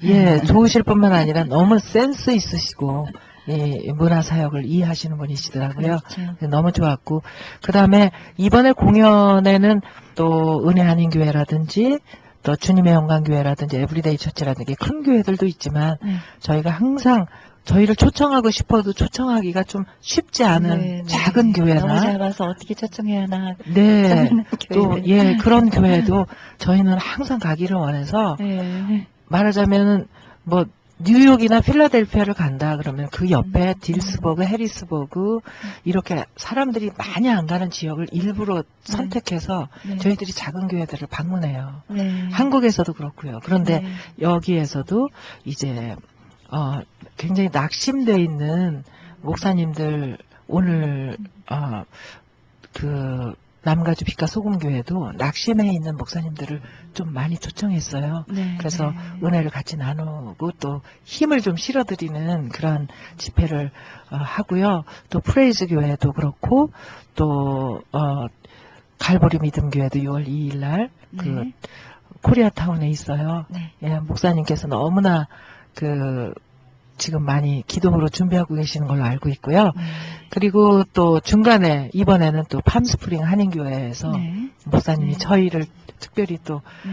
Speaker 4: 좋으실 뿐만 아니라 너무 센스 있으시고 이 문화사역을 이해하시는 분이시더라고요.
Speaker 2: 그렇죠.
Speaker 4: 너무 좋았고 그 다음에 이번에 공연에는 또 은혜 한인교회라든지 또 주님의 영광교회라든지 에브리데이 처치라든지 큰 교회들도 있지만
Speaker 2: 네.
Speaker 4: 저희가 항상 저희를 초청하고 싶어도 초청하기가 좀 쉽지 않은
Speaker 2: 네, 네.
Speaker 4: 작은
Speaker 2: 너무
Speaker 4: 교회나
Speaker 2: 작아서 어떻게 초청해야 하나.
Speaker 4: 네, 또
Speaker 2: 교회들.
Speaker 4: 그런 교회도 저희는 항상 가기를 원해서
Speaker 2: 네.
Speaker 4: 말하자면은 뭐 뉴욕이나 필라델피아를 간다 그러면 그 옆에 딜스버그, 해리스버그 이렇게 사람들이 많이 안 가는 지역을 일부러 선택해서
Speaker 2: 네.
Speaker 4: 저희들이 작은 교회들을 방문해요.
Speaker 2: 네.
Speaker 4: 한국에서도 그렇고요. 그런데
Speaker 2: 네.
Speaker 4: 여기에서도 이제 굉장히 낙심돼 있는 목사님들 오늘 그 남가주 빛과 소금교회도 낙심해 있는 목사님들을 좀 많이 초청했어요.
Speaker 2: 네.
Speaker 4: 그래서
Speaker 2: 네.
Speaker 4: 은혜를 같이 나누고 또 힘을 좀 실어드리는 그런 집회를 하고요. 또 프레이즈 교회도 그렇고 또 갈보리 믿음 교회도 6월 2일 날 그
Speaker 2: 네.
Speaker 4: 코리아타운에 있어요.
Speaker 2: 네.
Speaker 4: 예, 목사님께서 너무나 지금 많이 기도로 준비하고 계시는 걸로 알고 있고요. 그리고 또 중간에 이번에는 또 팜스프링 한인교회에서
Speaker 2: 네.
Speaker 4: 목사님이
Speaker 2: 네.
Speaker 4: 저희를 특별히 또
Speaker 2: 네.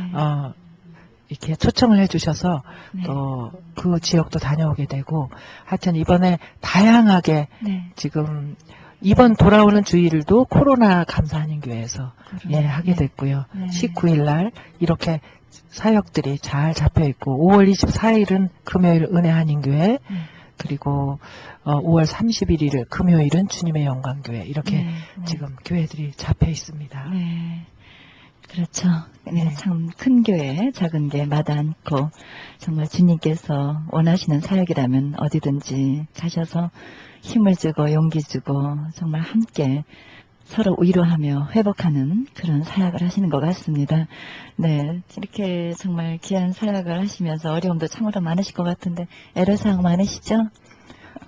Speaker 4: 이렇게 초청을 해주셔서
Speaker 2: 네.
Speaker 4: 또 그 지역도 다녀오게 되고 하여튼 이번에 다양하게
Speaker 2: 네.
Speaker 4: 지금 이번 돌아오는 주일도 코로나 감사 한인교회에서 하게 됐고요.
Speaker 2: 네.
Speaker 4: 19일 날 이렇게 사역들이 잘 잡혀 있고 5월 24일은 금요일 은혜 한인교회 그리고 5월 31일 금요일은 주님의 영광교회 이렇게
Speaker 2: 네. 네.
Speaker 4: 지금 교회들이 잡혀 있습니다.
Speaker 2: 네. 그렇죠. 네,
Speaker 4: 네.
Speaker 2: 참 큰 교회, 작은 게 마다 않고 정말 주님께서 원하시는 사역이라면 어디든지 가셔서 힘을 주고 용기 주고 정말 함께 서로 위로하며 회복하는 그런 사역을 하시는 것 같습니다. 네, 이렇게 정말 귀한 사역을 하시면서 어려움도 참으로 많으실 것 같은데 애로사항 많으시죠?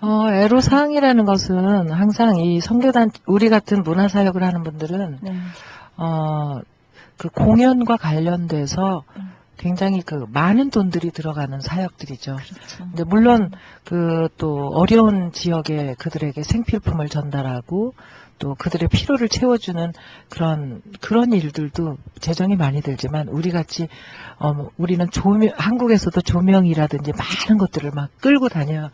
Speaker 4: 애로사항이라는 것은 항상 이 선교단 우리 같은 문화사역을 하는 분들은
Speaker 2: 네.
Speaker 4: 그 공연과 관련돼서 굉장히 그 많은 돈들이 들어가는 사역들이죠.
Speaker 2: 그렇죠.
Speaker 4: 근데 물론 그 또 어려운 지역에 그들에게 생필품을 전달하고 또 그들의 필요를 채워주는 그런 일들도 재정이 많이 들지만 우리 같이 우리는 한국에서도 조명이라든지 많은 것들을 막 끌고 다녀서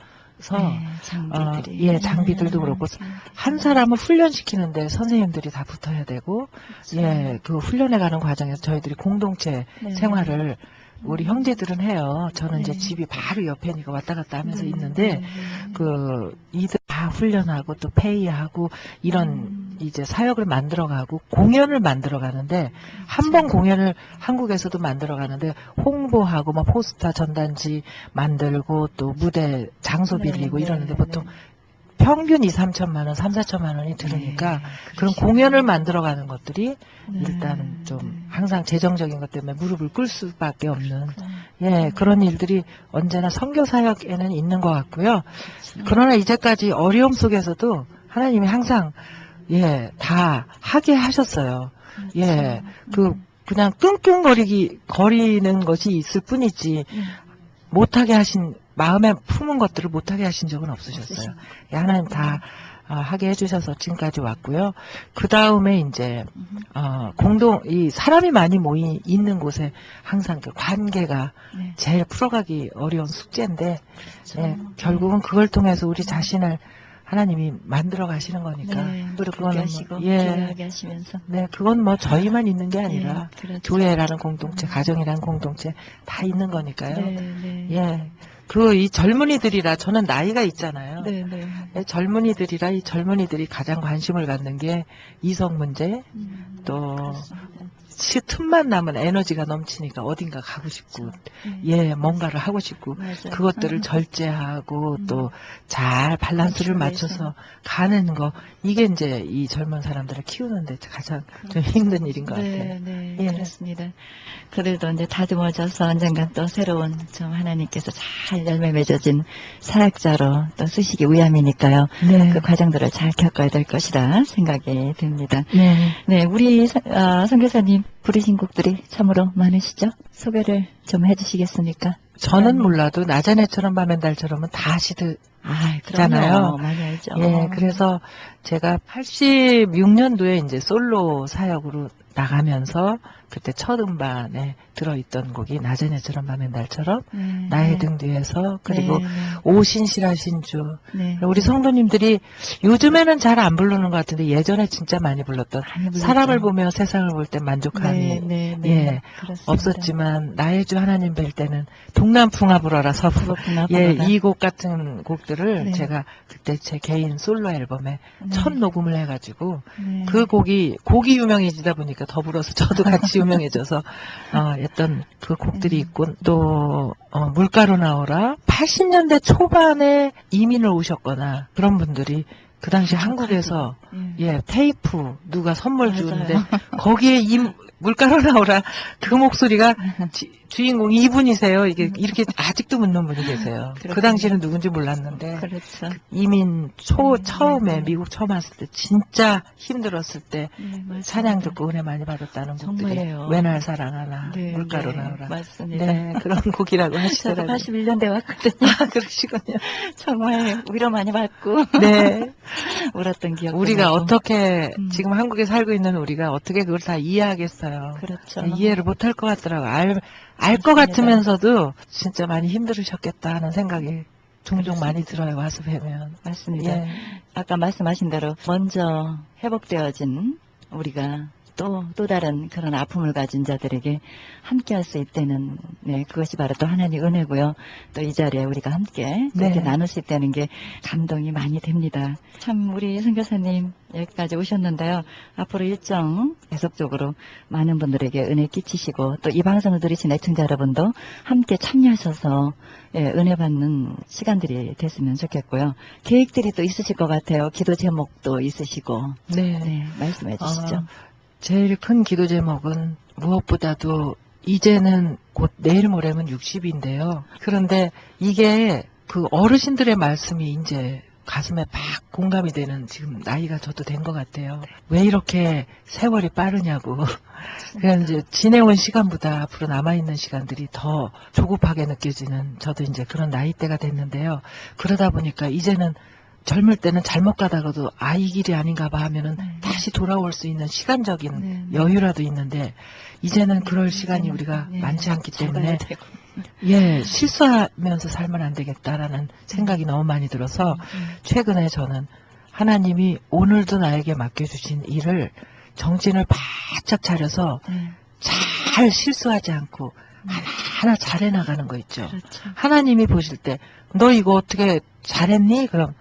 Speaker 2: 네, 장비들이.
Speaker 4: 장비들도 그렇고 한 사람을 훈련시키는데 선생님들이 다 붙어야 되고 그 훈련해 가는 과정에서 저희들이 공동체
Speaker 2: 네.
Speaker 4: 생활을 우리 형제들은 해요. 저는 이제
Speaker 2: 네.
Speaker 4: 집이 바로 옆에니까 왔다 갔다 하면서
Speaker 2: 네.
Speaker 4: 있는데 이들 다 훈련하고 또 페이하고 이런 이제 사역을 만들어가고 공연을 만들어가는데 한 번 공연을 한국에서도 만들어가는데 홍보하고 뭐 포스터 전단지 만들고 또 무대 장소 빌리고
Speaker 2: 네,
Speaker 4: 이러는데
Speaker 2: 네,
Speaker 4: 보통
Speaker 2: 네.
Speaker 4: 평균 2, 3천만 원, 3, 4천만 원이 들으니까 그런 공연을 만들어가는 것들이 일단 좀 항상 재정적인 것 때문에 무릎을 꿇을 수밖에 없는 그런 일들이 언제나 선교 사역에는 있는 것 같고요. 그러나 이제까지 어려움 속에서도 하나님이 항상 다 하게 하셨어요. 그냥 거리는 것이 있을 뿐이지 못하게 하신 마음에 품은 것들을 못하게 하신 적은 없으셨어요. 하나님 다 하게 해주셔서 지금까지 왔고요. 그 다음에 이제 이 사람이 많이 있는 곳에 항상 그 관계가 제일 풀어가기 어려운 숙제인데 결국은 그걸 통해서 우리 자신을 하나님이 만들어 가시는 거니까.
Speaker 2: 무릎 꿇게 하시고 기도하게 하시면서.
Speaker 4: 네, 그건 뭐 저희만 있는 게 아니라
Speaker 2: 그렇죠.
Speaker 4: 교회라는 공동체, 가정이라는 공동체 다 있는 거니까요.
Speaker 2: 네.
Speaker 4: 이 젊은이들이라 저는 나이가 있잖아요.
Speaker 2: 네.
Speaker 4: 젊은이들이라 이 젊은이들이 가장 관심을 갖는 게 이성 문제, 또 틈만 나면 에너지가 넘치니까 어딘가 가고 싶고,
Speaker 2: 네.
Speaker 4: 예, 뭔가를 하고 싶고,
Speaker 2: 맞아요.
Speaker 4: 그것들을 절제하고
Speaker 2: 음.
Speaker 4: 또 잘 밸런스를
Speaker 2: 컨트롤해서.
Speaker 4: 맞춰서 가는 거, 이게 이제 이 젊은 사람들을 키우는데 가장 좀 힘든 일인 것 같아요.
Speaker 2: 네,
Speaker 4: 예.
Speaker 2: 그렇습니다. 그래도 이제 다듬어져서 언젠간 또 새로운 좀 하나님께서 잘 열매 맺어진 사역자로 또 쓰시기 위함이니까요.
Speaker 4: 네.
Speaker 2: 그 과정들을 잘 겪어야 될 것이다 생각이 듭니다.
Speaker 4: 네.
Speaker 2: 네, 우리 선교사님 부르신 곡들이 참으로 많으시죠? 소개를 좀 해주시겠습니까?
Speaker 4: 저는 몰라도 나자네처럼 밤엔 달처럼은 다 아시잖아요.
Speaker 2: 그럼요. 많이 알죠.
Speaker 4: 예, 그래서 제가 86년도에 이제 솔로 사역으로 나가면서 그때 첫 음반에 들어있던 곡이 나자네처럼 밤엔 달처럼,
Speaker 2: 네,
Speaker 4: 나의
Speaker 2: 네.
Speaker 4: 등 뒤에서, 그리고
Speaker 2: 네,
Speaker 4: 오신실하신 주.
Speaker 2: 네.
Speaker 4: 우리 성도님들이 요즘에는 잘 안 부르는 것 같은데 예전에 진짜 많이 불렀던
Speaker 2: 많이 불렀죠.
Speaker 4: 사람을 보며 세상을 볼 때 만족함이 예,
Speaker 2: 그렇습니다.
Speaker 4: 없었지만 나의 주 하나님 뵐 때는 동남풍아 불어라 서부.
Speaker 2: 그렇구나.
Speaker 4: 예,
Speaker 2: 불어라.
Speaker 4: 이 곡 같은 곡들을
Speaker 2: 네.
Speaker 4: 제가 그때 제 개인 솔로 앨범에
Speaker 2: 네.
Speaker 4: 첫 녹음을 해가지고
Speaker 2: 네.
Speaker 4: 그 곡이 유명해지다 보니까 더불어서 저도 같이 유명해져서 했던 그 곡들이 있고 또 물가로 나오라 80년대 초반에 이민을 오셨거나 그런 분들이 그 당시 한국에서 예 테이프 누가 선물
Speaker 2: 맞아요.
Speaker 4: 주는데 거기에 물가로 나오라 그 목소리가 주인공이 이분이세요. 이게 이렇게 아직도 묻는 분이 계세요. 그
Speaker 2: 그렇군요.
Speaker 4: 당시에는 누군지 몰랐는데
Speaker 2: 그렇죠.
Speaker 4: 이민 처음에
Speaker 2: 네.
Speaker 4: 미국 처음 왔을 때 진짜 힘들었을 때
Speaker 2: 네, 맞습니다.
Speaker 4: 찬양 듣고 은혜 많이 받았다는 곡들이
Speaker 2: 정말요.
Speaker 4: 왜날 사랑하나
Speaker 2: 네,
Speaker 4: 물가로
Speaker 2: 네,
Speaker 4: 나오라
Speaker 2: 맞습니다.
Speaker 4: 네 그런 곡이라고
Speaker 2: 저도
Speaker 4: 하시더라고요.
Speaker 2: 81년대 왔거든요.
Speaker 4: 아, 그러시군요.
Speaker 2: 정말 위로 많이 받고
Speaker 4: 네.
Speaker 2: 울었던 기억도
Speaker 4: 우리가
Speaker 2: 나고.
Speaker 4: 어떻게
Speaker 2: 음.
Speaker 4: 지금 한국에 살고 있는 우리가 어떻게 그걸 다 이해하겠어요.
Speaker 2: 그렇죠.
Speaker 4: 네, 이해를 못할 것 같더라고요. 알 것
Speaker 2: 맞습니다.
Speaker 4: 같으면서도 진짜 많이 힘들으셨겠다 하는 생각이 종종
Speaker 2: 그렇습니다.
Speaker 4: 많이 들어요. 와서 뵈면.
Speaker 2: 맞습니다.
Speaker 4: 예.
Speaker 2: 아까 말씀하신 대로 먼저 회복되어진 우리가 또 다른 그런 아픔을 가진 자들에게 함께 할 수 있다는, 네, 그것이 바로 또 하나님의 은혜고요. 또 이 자리에 우리가 함께
Speaker 4: 네.
Speaker 2: 이렇게 나눌 수 있다는 게 감동이 많이 됩니다. 참, 우리 선교사님 여기까지 오셨는데요. 앞으로 일정 계속적으로 많은 분들에게 은혜 끼치시고 또 이 방송을 들으신 애청자 여러분도 함께 참여하셔서 예, 은혜 받는 시간들이 됐으면 좋겠고요. 계획들이 또 있으실 것 같아요. 기도 제목도 있으시고.
Speaker 4: 네.
Speaker 2: 네, 말씀해 주시죠.
Speaker 4: 제일 큰 기도 제목은 무엇보다도 이제는 곧 내일 모레면 60인데요. 그런데 이게 그 어르신들의 말씀이 이제 가슴에 팍 공감이 되는 지금 나이가 저도 된 것 같아요. 왜 이렇게 세월이 빠르냐고. 그냥 이제 지내온 시간보다 앞으로 남아있는 시간들이 더 조급하게 느껴지는 저도 이제 그런 나이대가 됐는데요. 그러다 보니까 이제는 젊을 때는 잘못 가다가도 이 길이 아닌가 봐 하면은 다시 돌아올 수 있는 시간적인 여유라도 있는데 이제는 그럴 시간이 우리가 많지 않기 때문에 예, 실수하면서 살면 안 되겠다라는 생각이 너무 많이 들어서 최근에 저는 하나님이 오늘도 나에게 맡겨주신 일을 정신을 바짝 차려서 잘 실수하지 않고 하나하나 잘해나가는 거 있죠.
Speaker 2: 그렇죠.
Speaker 4: 하나님이 보실 때 너 이거 어떻게 잘했니? 그럼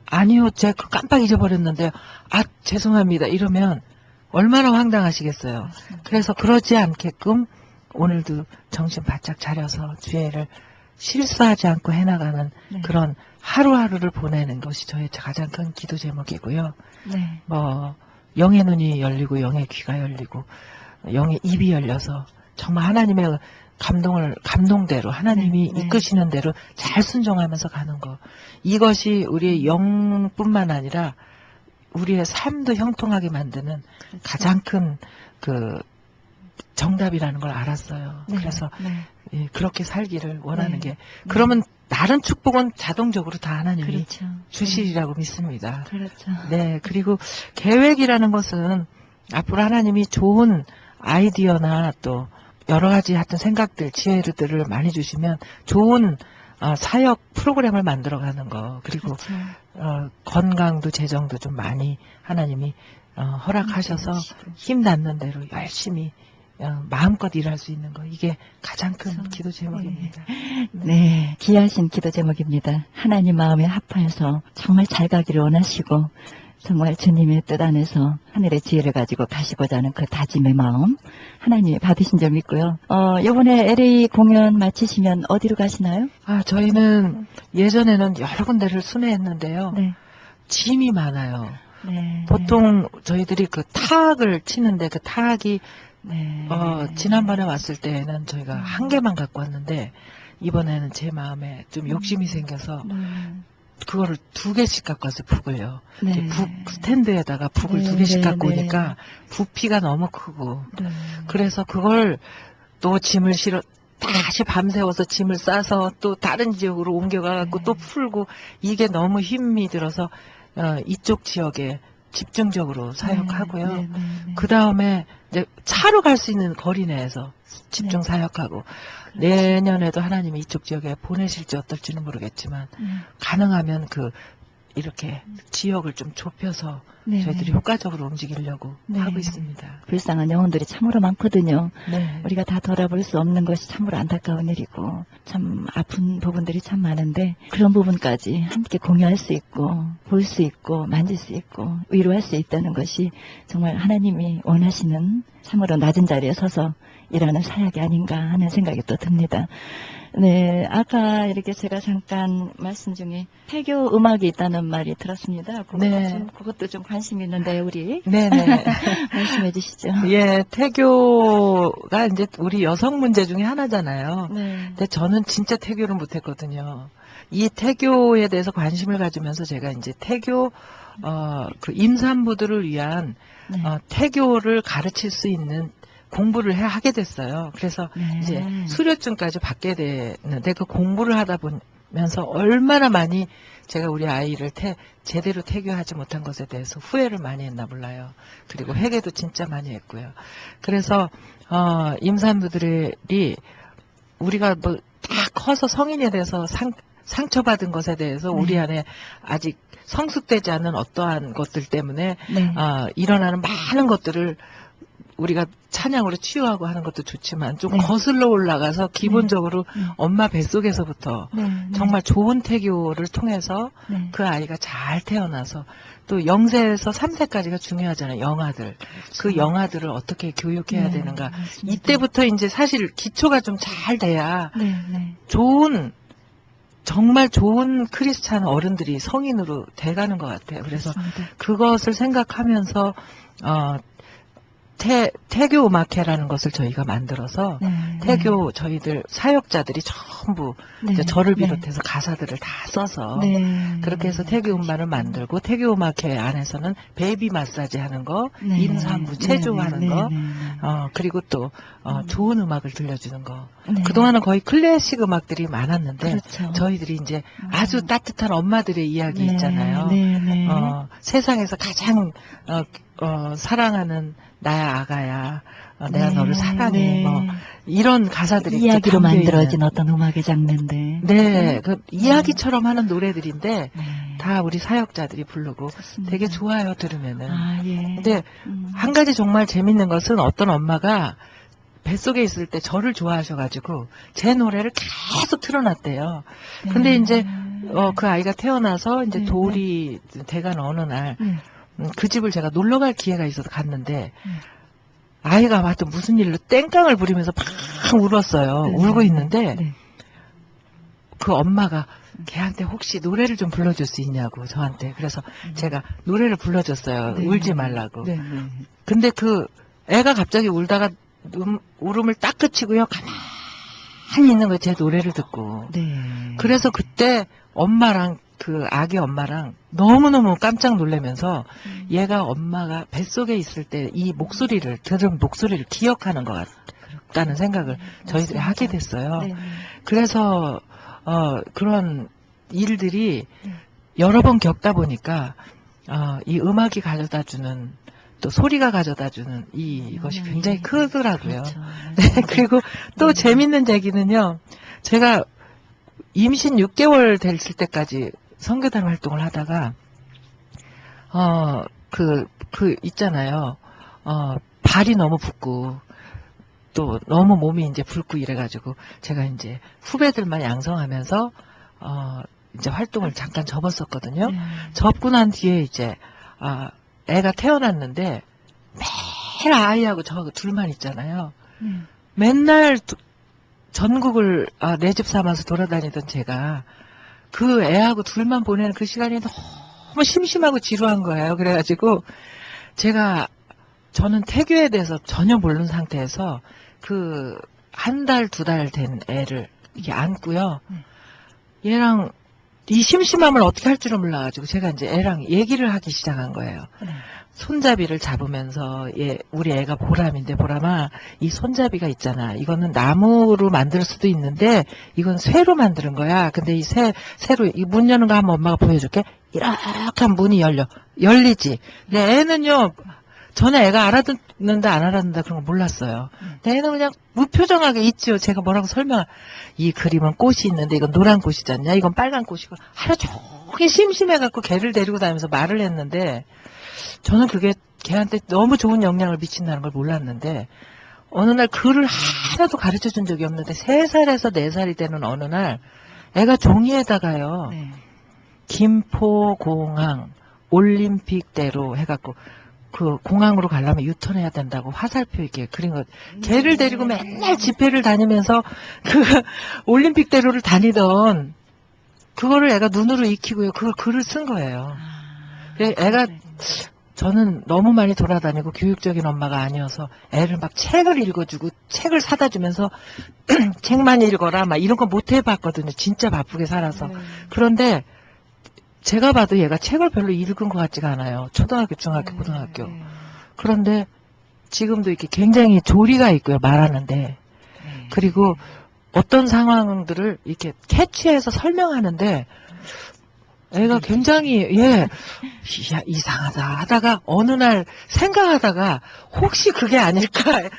Speaker 4: 아니요, 제가 깜빡 잊어버렸는데요. 죄송합니다. 이러면 얼마나 황당하시겠어요. 그래서 그러지 않게끔 오늘도 정신 바짝 차려서 주의를 실수하지 않고 해나가는
Speaker 2: 네.
Speaker 4: 그런 하루하루를 보내는 것이 저의 가장 큰 기도 제목이고요.
Speaker 2: 네.
Speaker 4: 영의 눈이 열리고 영의 귀가 열리고 영의 입이 열려서 정말 하나님의 감동대로 하나님이
Speaker 2: 네.
Speaker 4: 이끄시는 대로 잘 순종하면서 가는 거. 이것이 우리의 영뿐만 아니라 우리의 삶도 형통하게 만드는
Speaker 2: 그렇죠.
Speaker 4: 가장 큰 정답이라는 걸 알았어요.
Speaker 2: 네.
Speaker 4: 그래서
Speaker 2: 네.
Speaker 4: 예, 그렇게 살기를 원하는
Speaker 2: 네.
Speaker 4: 게 그러면 다른 축복은 자동적으로 다 하나님이
Speaker 2: 그렇죠.
Speaker 4: 주시리라고 믿습니다.
Speaker 2: 그렇죠.
Speaker 4: 네, 그리고 계획이라는 것은 앞으로 하나님이 좋은 아이디어나 또 여러 가지 하여튼 생각들, 지혜들을 많이 주시면 좋은 사역 프로그램을 만들어가는 거 그리고
Speaker 2: 그렇죠.
Speaker 4: 건강도 재정도 좀 많이 하나님이 허락하셔서 힘 닿는 대로 열심히 마음껏 일할 수 있는 거 이게 가장 큰
Speaker 2: 그렇죠.
Speaker 4: 기도 제목입니다.
Speaker 2: 네, 귀하신 기도 제목입니다. 하나님 마음에 합하여서 정말 잘 가기를 원하시고 정말 주님의 뜻 안에서 하늘의 지혜를 가지고 가시고자 하는 그 다짐의 마음 하나님이 받으신 점 있고요. 이번에 LA 공연 마치시면 어디로 가시나요?
Speaker 4: 저희는 예전에는 여러 군데를 순회했는데요.
Speaker 2: 네.
Speaker 4: 짐이 많아요.
Speaker 2: 네.
Speaker 4: 보통 저희들이 그 타악을 치는데 그 타악이
Speaker 2: 네.
Speaker 4: 지난번에 왔을 때는 저희가 한 개만 갖고 왔는데 이번에는 제 마음에 좀 욕심이 생겨서
Speaker 2: 네.
Speaker 4: 그거를 2개씩 갖고 왔어요. 북을요.
Speaker 2: 네.
Speaker 4: 이제 북 스탠드에다가 북을
Speaker 2: 네,
Speaker 4: 2개씩
Speaker 2: 네,
Speaker 4: 갖고
Speaker 2: 네.
Speaker 4: 오니까 부피가 너무 크고
Speaker 2: 네.
Speaker 4: 그래서 그걸 또 짐을 실어 다시 밤새워서 짐을 싸서 또 다른 지역으로 옮겨가갖고
Speaker 2: 네.
Speaker 4: 또 풀고 이게 너무 힘이 들어서 이쪽 지역에 집중적으로 사역하고요.
Speaker 2: 네, 네, 네.
Speaker 4: 그 다음에 이제 차로 갈 수 있는 거리 내에서 집중
Speaker 2: 네.
Speaker 4: 사역하고
Speaker 2: 그렇죠.
Speaker 4: 내년에도 하나님이 이쪽 지역에 보내실지 어떨지는 모르겠지만 가능하면 이렇게 지역을 좀 좁혀서
Speaker 2: 네,
Speaker 4: 저희들이
Speaker 2: 네.
Speaker 4: 효과적으로 움직이려고
Speaker 2: 네.
Speaker 4: 하고 있습니다.
Speaker 2: 불쌍한 영혼들이 참으로 많거든요.
Speaker 4: 네.
Speaker 2: 우리가 다 돌아볼 수 없는 것이 참으로 안타까운 일이고 참 아픈 부분들이 참 많은데 그런 부분까지 함께 공유할 수 있고 볼 수 있고 만질 수 있고 위로할 수 있다는 것이 정말 하나님이 원하시는 참으로 낮은 자리에 서서 일하는 사역이 아닌가 하는 생각이 또 듭니다. 네, 아까 이렇게 제가 잠깐 말씀 중에 태교 음악이 있다는 말이 들었습니다. 그것도 좀 관심 있는데 우리
Speaker 4: 네네.
Speaker 2: 말씀해 주시죠.
Speaker 4: 예, 태교가 이제 우리 여성 문제 중에 하나잖아요.
Speaker 2: 네.
Speaker 4: 근데 저는 진짜 태교를 못했거든요. 이 태교에 대해서 관심을 가지면서 제가 이제 태교, 그 임산부들을 위한
Speaker 2: 네.
Speaker 4: 태교를 가르칠 수 있는 공부를 하게 됐어요. 그래서
Speaker 2: 네.
Speaker 4: 이제 수료증까지 받게 됐는데 그 공부를 하다 보면서 얼마나 많이 제가 우리 아이를 제대로 태교하지 못한 것에 대해서 후회를 많이 했나 몰라요. 그리고 회개도 진짜 많이 했고요. 그래서 임산부들이 우리가 뭐 다 커서 성인이 돼서 상처받은 것에 대해서 우리 안에 아직 성숙되지 않은 어떠한 것들 때문에
Speaker 2: 네.
Speaker 4: 일어나는 많은 것들을 우리가 찬양으로 치유하고 하는 것도 좋지만 좀
Speaker 2: 네.
Speaker 4: 거슬러 올라가서 기본적으로
Speaker 2: 네.
Speaker 4: 엄마 뱃속에서부터
Speaker 2: 네.
Speaker 4: 정말 좋은 태교를 통해서
Speaker 2: 네.
Speaker 4: 그 아이가 잘 태어나서 또 0세에서 3세까지가 중요하잖아요. 영아들. 그 영아들을 어떻게 교육해야
Speaker 2: 네,
Speaker 4: 되는가.
Speaker 2: 맞습니다.
Speaker 4: 이때부터 이제 사실 기초가 좀 잘 돼야
Speaker 2: 네. 네.
Speaker 4: 정말 좋은 크리스찬 어른들이 성인으로 돼가는 것 같아요. 그래서
Speaker 2: 맞습니다.
Speaker 4: 그것을 생각하면서 태교 음악회라는 것을 저희가 만들어서
Speaker 2: 네.
Speaker 4: 태교 저희들 사역자들이 전부
Speaker 2: 네.
Speaker 4: 이제 저를
Speaker 2: 네.
Speaker 4: 비롯해서 가사들을 다 써서
Speaker 2: 네.
Speaker 4: 그렇게 해서 태교 음반을 만들고 태교 음악회 안에서는 베이비 마사지 하는 거,
Speaker 2: 네.
Speaker 4: 임산부
Speaker 2: 네.
Speaker 4: 체조하는
Speaker 2: 네.
Speaker 4: 거,
Speaker 2: 네.
Speaker 4: 그리고 또 좋은 음악을 들려주는 거.
Speaker 2: 네.
Speaker 4: 그동안은 거의 클래식 음악들이 많았는데
Speaker 2: 그렇죠.
Speaker 4: 저희들이 이제 아주 따뜻한 엄마들의 이야기
Speaker 2: 네.
Speaker 4: 있잖아요.
Speaker 2: 네. 네.
Speaker 4: 세상에서 가장 사랑하는 나의 아가야, 내가
Speaker 2: 네.
Speaker 4: 너를 사랑해,
Speaker 2: 네.
Speaker 4: 뭐 이런 가사들이
Speaker 2: 이야기로
Speaker 4: 담겨 있는.
Speaker 2: 만들어진 어떤 음악의 장르인데.
Speaker 4: 네, 그 이야기처럼 하는 노래들인데
Speaker 2: 네.
Speaker 4: 다 우리 사역자들이 부르고
Speaker 2: 좋습니다.
Speaker 4: 되게 좋아요 들으면은.
Speaker 2: 예.
Speaker 4: 근데 한 가지 정말 재밌는 것은 어떤 엄마가 뱃속에 있을 때 저를 좋아하셔가지고 제 노래를 계속 틀어놨대요. 근데
Speaker 2: 네.
Speaker 4: 이제 그 아이가 태어나서 이제
Speaker 2: 네.
Speaker 4: 돌이 돼가는 어느 날
Speaker 2: 네.
Speaker 4: 그 집을 제가 놀러 갈 기회가 있어서 갔는데 아이가 하여튼 무슨 일로 땡깡을 부리면서 막 울었어요.
Speaker 2: 네.
Speaker 4: 울고 있는데
Speaker 2: 네.
Speaker 4: 그 엄마가 걔한테 혹시 노래를 좀 불러줄 수 있냐고 저한테. 그래서 제가 노래를 불러줬어요.
Speaker 2: 네.
Speaker 4: 울지 말라고.
Speaker 2: 네. 네.
Speaker 4: 근데 그 애가 갑자기 울다가 울음을 딱 그치고요. 가만히 있는 거예요. 제 노래를 듣고.
Speaker 2: 네.
Speaker 4: 그래서 그때 엄마랑 그 아기 엄마랑 너무너무 깜짝 놀라면서 얘가 엄마가 뱃속에 있을 때 이 목소리를 들은 목소리를 기억하는 것 같다는 생각을 저희들이 하게 됐어요.
Speaker 2: 네.
Speaker 4: 그래서 그런 일들이 여러 번 겪다 보니까 이 음악이 가져다주는 또 소리가 가져다주는 이것이 굉장히 크더라고요.
Speaker 2: 그렇죠.
Speaker 4: 네, 그리고 또 재밌는 얘기는요. 제가 임신 6개월 됐을 때까지 선교단 활동을 하다가 있잖아요. 발이 너무 붓고 또 너무 몸이 이제 붉고 이래가지고 제가 이제 후배들만 양성하면서 이제 활동을 잠깐 접었었거든요.
Speaker 2: 네.
Speaker 4: 접고 난 뒤에 이제 애가 태어났는데 매일 아이하고 저하고 둘만 있잖아요. 맨날 전국을 내 집 삼아서 돌아다니던 제가 그 애하고 둘만 보내는 그 시간이 너무 심심하고 지루한 거예요. 그래가지고 저는 태교에 대해서 전혀 모르는 상태에서 그 한 달, 두 달 된 애를 이렇게 안고요. 얘랑 이 심심함을 어떻게 할 줄을 몰라가지고 제가 이제 애랑 얘기를 하기 시작한 거예요. 손잡이를 잡으면서 우리 애가 보람인데, 보람아, 이 손잡이가 있잖아. 이거는 나무로 만들 수도 있는데 이건 쇠로 만드는 거야. 근데 이 쇠로 이 문 여는 거 한번 엄마가 보여줄게. 이렇게 하면 문이 열리지. 근데 애는요, 전에 애가 알아듣는다 안 알아듣는다 그런 거 몰랐어요. 근데 애는 그냥 무표정하게 있죠. 제가 뭐라고 이 그림은 꽃이 있는데 이건 노란 꽃이지 않냐, 이건 빨간 꽃이고, 하루 종일 심심해갖고 걔를 데리고 다니면서 말을 했는데, 저는 그게 걔한테 너무 좋은 영향을 미친다는 걸 몰랐는데, 어느 날 글을 하나도 가르쳐 준 적이 없는데 3살에서 4살이 되는 어느 날 애가 종이에다가요, 김포공항 올림픽대로 해갖고 그 공항으로 가려면 유턴해야 된다고 화살표 이렇게 그린 거, 걔를 데리고 맨날 집회를 다니면서 그 올림픽대로를 다니던 그거를 애가 눈으로 익히고요, 그걸 글을 쓴 거예요. 애가, 저는 너무 많이 돌아다니고 교육적인 엄마가 아니어서 애를 막 책을 읽어주고 책을 사다 주면서 책만 읽어라 막 이런 거 못 해봤거든요. 진짜 바쁘게 살아서. 그런데 제가 봐도 얘가 책을 별로 읽은 것 같지가 않아요. 초등학교, 중학교, 고등학교. 그런데 지금도 이렇게 굉장히 조리가 있고요, 말하는데. 그리고 어떤 상황들을 이렇게 캐치해서 설명하는데 애가 굉장히, 이상하다 하다가 어느 날 생각하다가 혹시 그게 아닐까,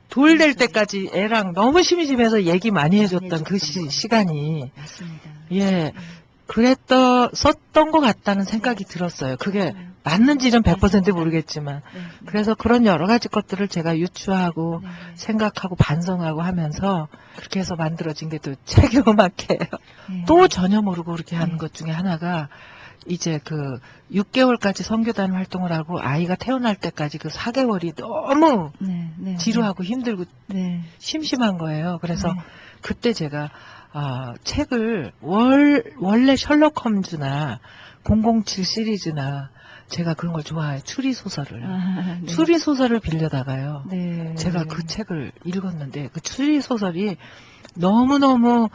Speaker 4: 돌 될 때까지 애랑 너무 심심해서 얘기 많이 해줬던 그 시간이, 썼던 것 같다는 생각이 들었어요. 그게 맞는지는 100% 모르겠지만. 그래서 그런 여러 가지 것들을 제가 유추하고 생각하고 반성하고 하면서 그렇게 해서 만들어진 게 또 체계음악회예요. 또 전혀 모르고 그렇게 하는 것 중에 하나가, 이제 그 6개월까지 선교단 활동을 하고 아이가 태어날 때까지 그 4개월이 너무 지루하고 힘들고 심심한 거예요. 그래서 그때 제가 책을 원래 셜록 홈즈나 007 시리즈나 제가 그런 걸 좋아해요. 추리소설을. 추리소설을 빌려다가요. 제가 그 책을 읽었는데 그 추리소설이 너무너무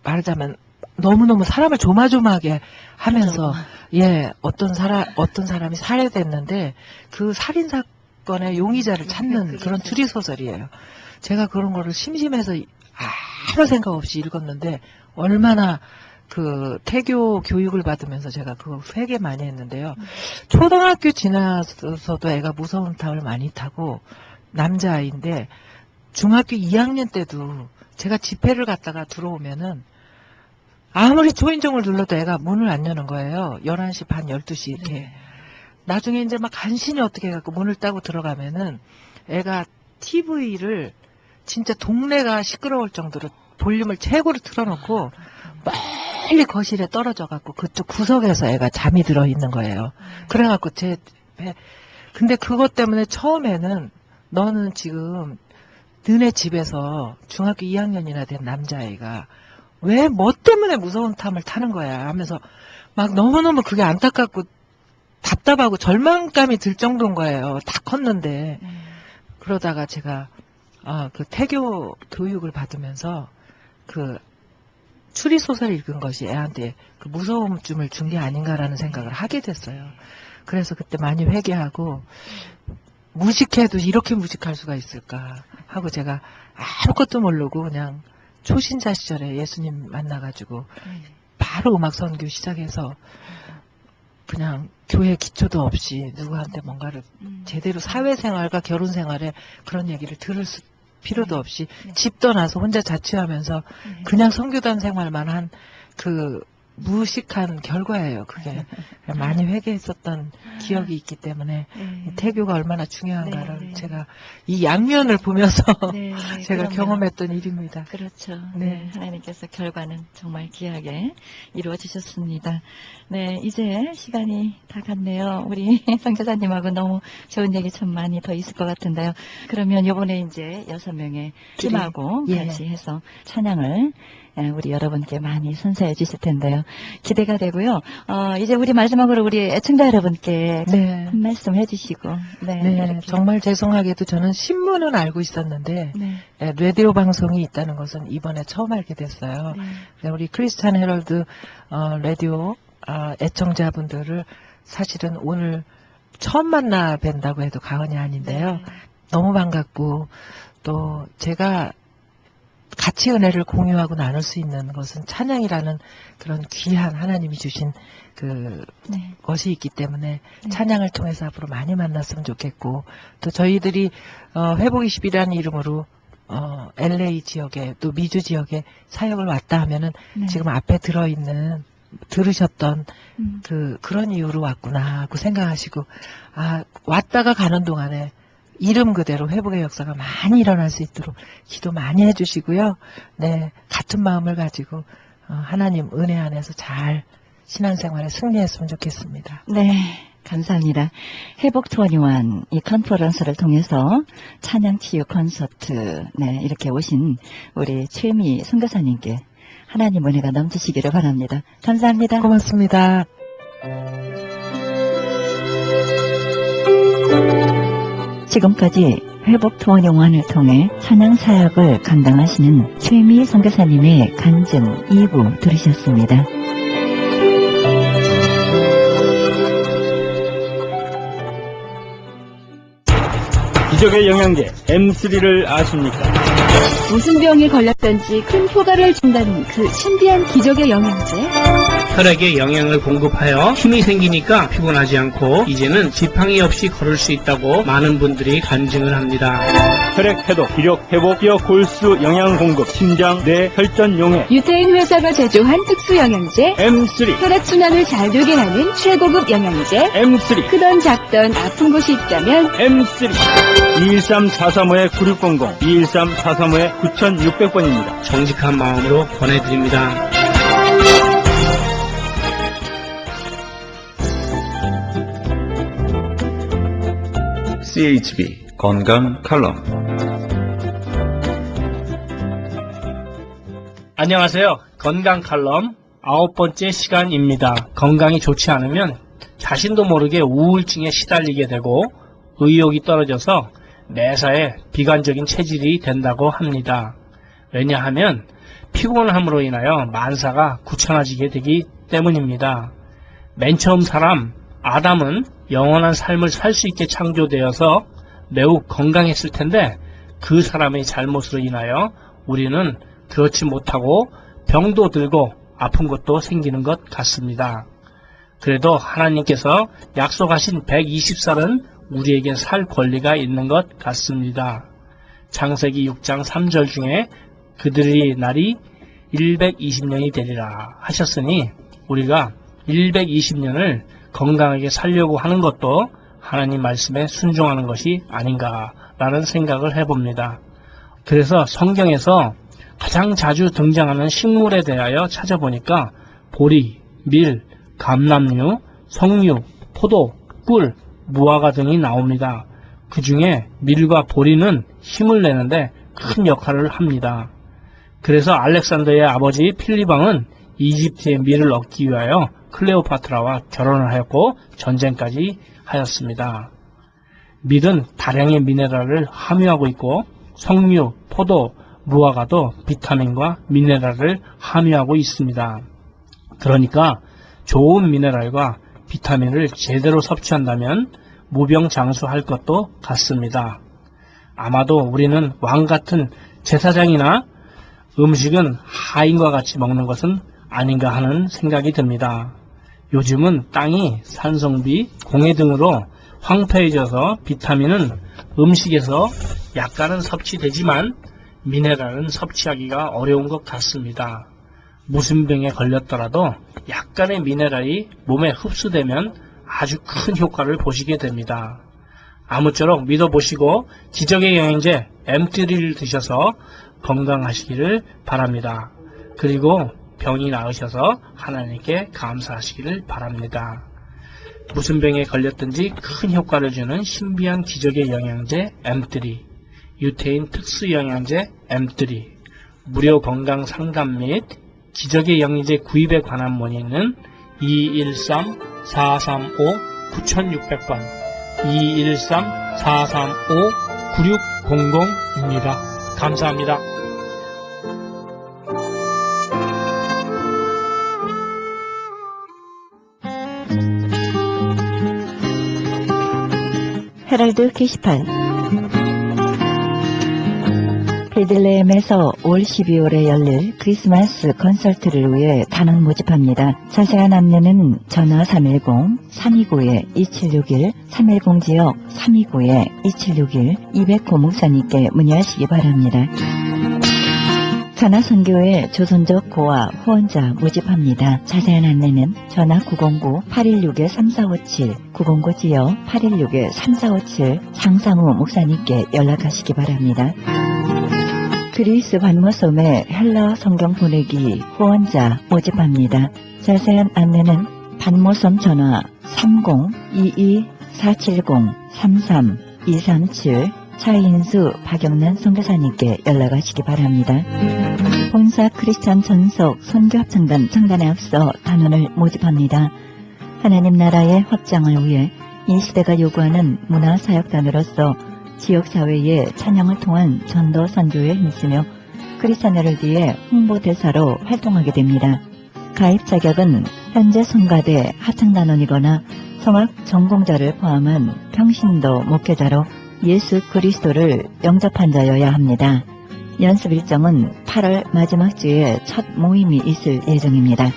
Speaker 4: 말하자면 너무너무 사람을 조마조마하게 하면서, 어떤 사람이 살해됐는데 그 살인사건의 용의자를 찾는 그런 추리소설이에요. 제가 그런 거를 심심해서 아무 생각 없이 읽었는데, 얼마나 그 태교 교육을 받으면서 제가 그거 되게 많이 했는데요. 초등학교 지나서도 애가 무서운 탑을 많이 타고 남자아이인데, 중학교 2학년 때도 제가 집회를 갔다가 들어오면은 아무리 초인종을 눌러도 애가 문을 안 여는 거예요. 11시 반, 12시 이렇게. 나중에 이제 막 간신히 어떻게 해갖고 문을 따고 들어가면은 애가 TV를 진짜 동네가 시끄러울 정도로 볼륨을 최고로 틀어놓고 멀리 거실에 떨어져갖고 그쪽 구석에서 애가 잠이 들어 있는 거예요. 그래갖고 근데 그것 때문에 처음에는 너는 지금 너네 집에서 중학교 2학년이나 된 남자아이가 왜 뭐 때문에 무서운 탐을 타는 거야 하면서 막 너무너무 그게 안타깝고 답답하고 절망감이 들 정도인 거예요. 다 컸는데. 그러다가 제가 그 태교 교육을 받으면서 그 추리소설 읽은 것이 애한테 그 무서움쯤을 준 게 아닌가라는 생각을 하게 됐어요. 그래서 그때 많이 회개하고, 무식해도 이렇게 무식할 수가 있을까 하고 제가 아무것도 모르고 그냥 초신자 시절에 예수님 만나가지고 바로 음악 선교 시작해서 그냥 교회 기초도 없이 누구한테 뭔가를 제대로 사회생활과 결혼생활에 그런 얘기를 들을 필요도 없이 집 떠나서 혼자 자취하면서 그냥 선교단 생활만 한 그 무식한 결과예요. 그게 많이 회개했었던 기억이 있기 때문에 태교가 얼마나 중요한가를
Speaker 2: 네, 네.
Speaker 4: 제가 이 양면을 보면서
Speaker 2: 네, 네,
Speaker 4: 제가
Speaker 2: 그럼요.
Speaker 4: 경험했던 일입니다.
Speaker 2: 그렇죠.
Speaker 4: 네.
Speaker 2: 네, 하나님께서 결과는 정말 귀하게 이루어 주셨습니다. 네, 이제 시간이 다 갔네요. 우리 선교사님하고 너무 좋은 얘기 참 많이 더 있을 것 같은데요. 그러면 이번에 이제 6명의 팀하고
Speaker 4: 예.
Speaker 2: 같이 해서 찬양을 우리 여러분께 많이 선사해 주실 텐데요. 기대가 되고요. 이제 우리 마지막으로 우리 애청자 여러분께
Speaker 4: 네.
Speaker 2: 한 말씀 해주시고. 네,
Speaker 4: 네,
Speaker 2: 이렇게.
Speaker 4: 정말 죄송하게도 저는 신문은 알고 있었는데
Speaker 2: 네,
Speaker 4: 라디오 방송이 있다는 것은 이번에 처음 알게 됐어요.
Speaker 2: 네.
Speaker 4: 그래서 우리 크리스찬 헤럴드 라디오 애청자분들을 사실은 오늘 처음 만나 뵌다고 해도 과언이 아닌데요.
Speaker 2: 네.
Speaker 4: 너무 반갑고 또 제가 같이 은혜를 공유하고 나눌 수 있는 것은 찬양이라는 그런 귀한 하나님이 주신 그
Speaker 2: 네.
Speaker 4: 것이 있기 때문에
Speaker 2: 네.
Speaker 4: 찬양을 통해서 앞으로 많이 만났으면 좋겠고 또 저희들이 회복 20이라는 이름으로 LA 지역에 또 미주 지역에 사역을 왔다 하면은
Speaker 2: 네.
Speaker 4: 지금 앞에 들으셨던
Speaker 2: 음.
Speaker 4: 그런 이유로 왔구나 하고 생각하시고 왔다가 가는 동안에 이름 그대로 회복의 역사가 많이 일어날 수 있도록 기도 많이 해주시고요. 네, 같은 마음을 가지고 하나님 은혜 안에서 잘 신앙생활에 승리했으면 좋겠습니다.
Speaker 2: 네, 감사합니다. 회복 21 이 컨퍼런스를 통해서 찬양 치유 콘서트 이렇게 오신 우리 최미 선교사님께 하나님 은혜가 넘치시기를 바랍니다. 감사합니다.
Speaker 4: 고맙습니다.
Speaker 2: 지금까지 회복 21을 통해 찬양 사역을 감당하시는 최미 선교사님의 간증 2부 들으셨습니다.
Speaker 5: 기적의 영양제 M3를 아십니까?
Speaker 6: 무슨 병에 걸렸던지 큰 효과를 준다는 그 신비한 기적의 영양제.
Speaker 7: 혈액에 영양을 공급하여 힘이 생기니까 피곤하지 않고 이제는 지팡이 없이 걸을 수 있다고 많은 분들이 간증을 합니다.
Speaker 5: 혈액 해독, 기력 회복, 뼈 골수 영양 공급, 심장, 뇌, 혈전 용해
Speaker 6: 유태인 회사가 제조한 특수 영양제.
Speaker 5: M3,
Speaker 6: 혈액순환을 잘 되게 하는 최고급 영양제.
Speaker 5: M3,
Speaker 6: 크던 작던 아픈 곳이 있다면
Speaker 5: M3 213-435-9600, 213-435-9600번입니다.
Speaker 7: 정직한 마음으로 권해드립니다.
Speaker 1: CHB 건강 칼럼.
Speaker 7: 안녕하세요. 건강 칼럼 9번째 시간입니다. 건강이 좋지 않으면 자신도 모르게 우울증에 시달리게 되고 의욕이 떨어져서 매사에 비관적인 체질이 된다고 합니다. 왜냐하면 피곤함으로 인하여 만사가 구천해지게 되기 때문입니다. 맨 처음 사람 아담은 영원한 삶을 살 수 있게 창조되어서 매우 건강했을 텐데 그 사람의 잘못으로 인하여 우리는 그렇지 못하고 병도 들고 아픈 것도 생기는 것 같습니다. 그래도 하나님께서 약속하신 120살은 우리에게 살 권리가 있는 것 같습니다. 창세기 6장 3절 중에 그들의 날이 120년이 되리라 하셨으니 우리가 120년을 건강하게 살려고 하는 것도 하나님 말씀에 순종하는 것이 아닌가라는 생각을 해봅니다. 그래서 성경에서 가장 자주 등장하는 식물에 대하여 찾아보니까 보리, 밀, 감람류, 석류, 포도, 꿀, 무화과 등이 나옵니다. 그 중에 밀과 보리는 힘을 내는데 큰 역할을 합니다. 그래서 알렉산더의 아버지 필립 왕은 이집트의 밀을 얻기 위하여 클레오파트라와 결혼을 하였고 전쟁까지 하였습니다. 밀은 다량의 미네랄을 함유하고 있고 석류, 포도, 무화과도 비타민과 미네랄을 함유하고 있습니다. 그러니까 좋은 미네랄과 비타민을 제대로 섭취한다면 무병장수할 것도 같습니다. 아마도 우리는 왕 같은 제사장이나 음식은 하인과 같이 먹는 것은 아닌가 하는 생각이 듭니다. 요즘은 땅이 산성비, 공해 등으로 황폐해져서 비타민은 음식에서 약간은 섭취되지만 미네랄은 섭취하기가 어려운 것 같습니다. 무슨 병에 걸렸더라도 약간의 미네랄이 몸에 흡수되면 아주 큰 효과를 보시게 됩니다. 아무쪼록 믿어보시고 기적의 영양제 M3를 드셔서 건강하시기를 바랍니다. 그리고 병이 나으셔서 하나님께 감사하시기를 바랍니다. 무슨 병에 걸렸든지 큰 효과를 주는 신비한 기적의 영양제 M3, 유태인 특수 영양제 M3, 무료 건강 상담 및 기적의 영양제 구입에 관한 문의는 213-435-9600번, 213-435-9600입니다. 감사합니다.
Speaker 2: 헤럴드 게시판. 베들레헴에서 올 12월에 열릴 크리스마스 콘서트를 위해 단원 모집합니다. 자세한 안내는 전화 310-329-2761, 310지역 329-2761, 209 목사님께 문의하시기 바랍니다. 가나선교회 조선족 고아 후원자 모집합니다. 자세한 안내는 전화 909-816-3457, 909지역 816-3457, 장상우 목사님께 연락하시기 바랍니다. 그리스 반모섬에 헬라 성경 보내기 후원자 모집합니다. 자세한 안내는 반모섬 전화 30-22-470-33-237, 차인수 박영란 선교사님께 연락하시기 바랍니다. 본사 크리스찬 전속 선교합창단 창단에 앞서 단원을 모집합니다. 하나님 나라의 확장을 위해 이 시대가 요구하는 문화사역단으로서 지역사회의 찬양을 통한 전도 선교에 힘쓰며 크리스찬 헤럴드의 홍보대사로 활동하게 됩니다. 가입 자격은 현재 성가대 하청단원이거나 성악 전공자를 포함한 평신도 목회자로 예수 그리스도를 영접한 자여야 합니다. 연습 일정은 8월 마지막 주에 첫 모임이 있을 예정입니다.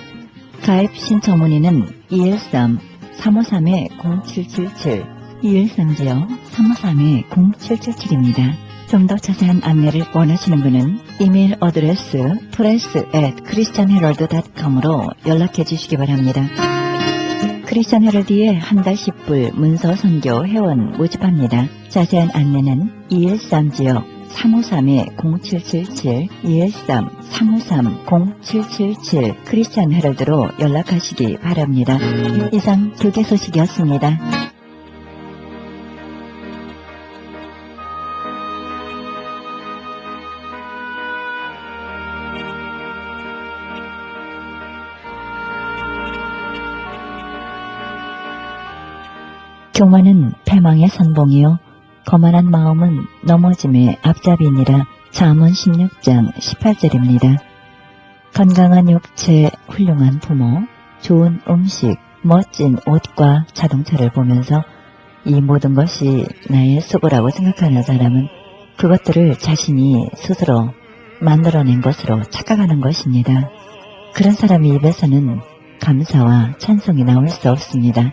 Speaker 2: 가입 신청 문의는 213-353-0777, 213지역 353-0777입니다. 좀 더 자세한 안내를 원하시는 분은 이메일 어드레스 press@christianherald.com으로 연락해 주시기 바랍니다. 크리스찬 헤럴드의 한 달 10불 문서 선교 회원 모집합니다. 자세한 안내는 213지역 353-0777, 213-353-0777 크리스찬 헤럴드로 연락하시기 바랍니다. 이상 교계 소식이었습니다. 교만은 패망의 선봉이요 거만한 마음은 넘어짐의 앞잡이니라. 잠언 16장 18절입니다. 건강한 육체, 훌륭한 부모, 좋은 음식, 멋진 옷과 자동차를 보면서 이 모든 것이 나의 수고라고 생각하는 사람은 그것들을 자신이 스스로 만들어낸 것으로 착각하는 것입니다. 그런 사람의 입에서는 감사와 찬송이 나올 수 없습니다.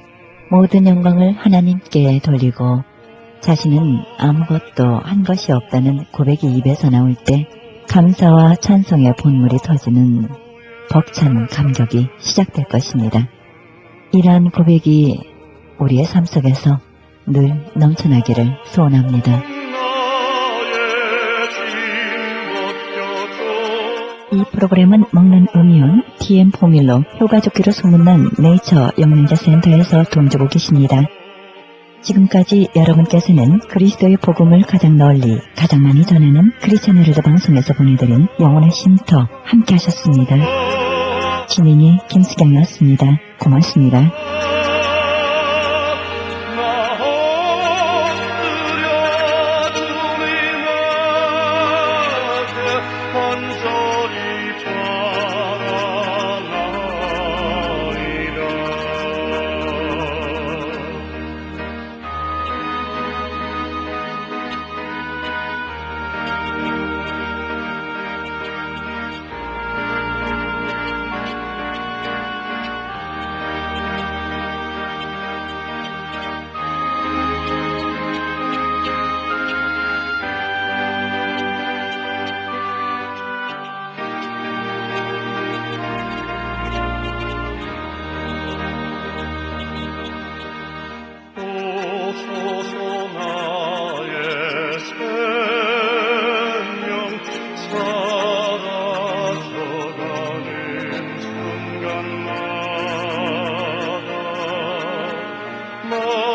Speaker 2: 모든 영광을 하나님께 돌리고 자신은 아무것도 한 것이 없다는 고백이 입에서 나올 때 감사와 찬송의 본물이 터지는 벅찬 감격이 시작될 것입니다. 이러한 고백이 우리의 삶 속에서 늘 넘쳐나기를 소원합니다. 이 프로그램은 먹는 음이온 DM 포밀로 효과 좋기로 소문난 네이처 영양제 센터에서 도움주고 계십니다. 지금까지 여러분께서는 그리스도의 복음을 가장 널리 가장 많이 전하는 크리스찬 헤럴드 방송에서 보내드린 영혼의 쉼터 함께 하셨습니다. 진행의 김수경이었습니다. 고맙습니다.
Speaker 8: 마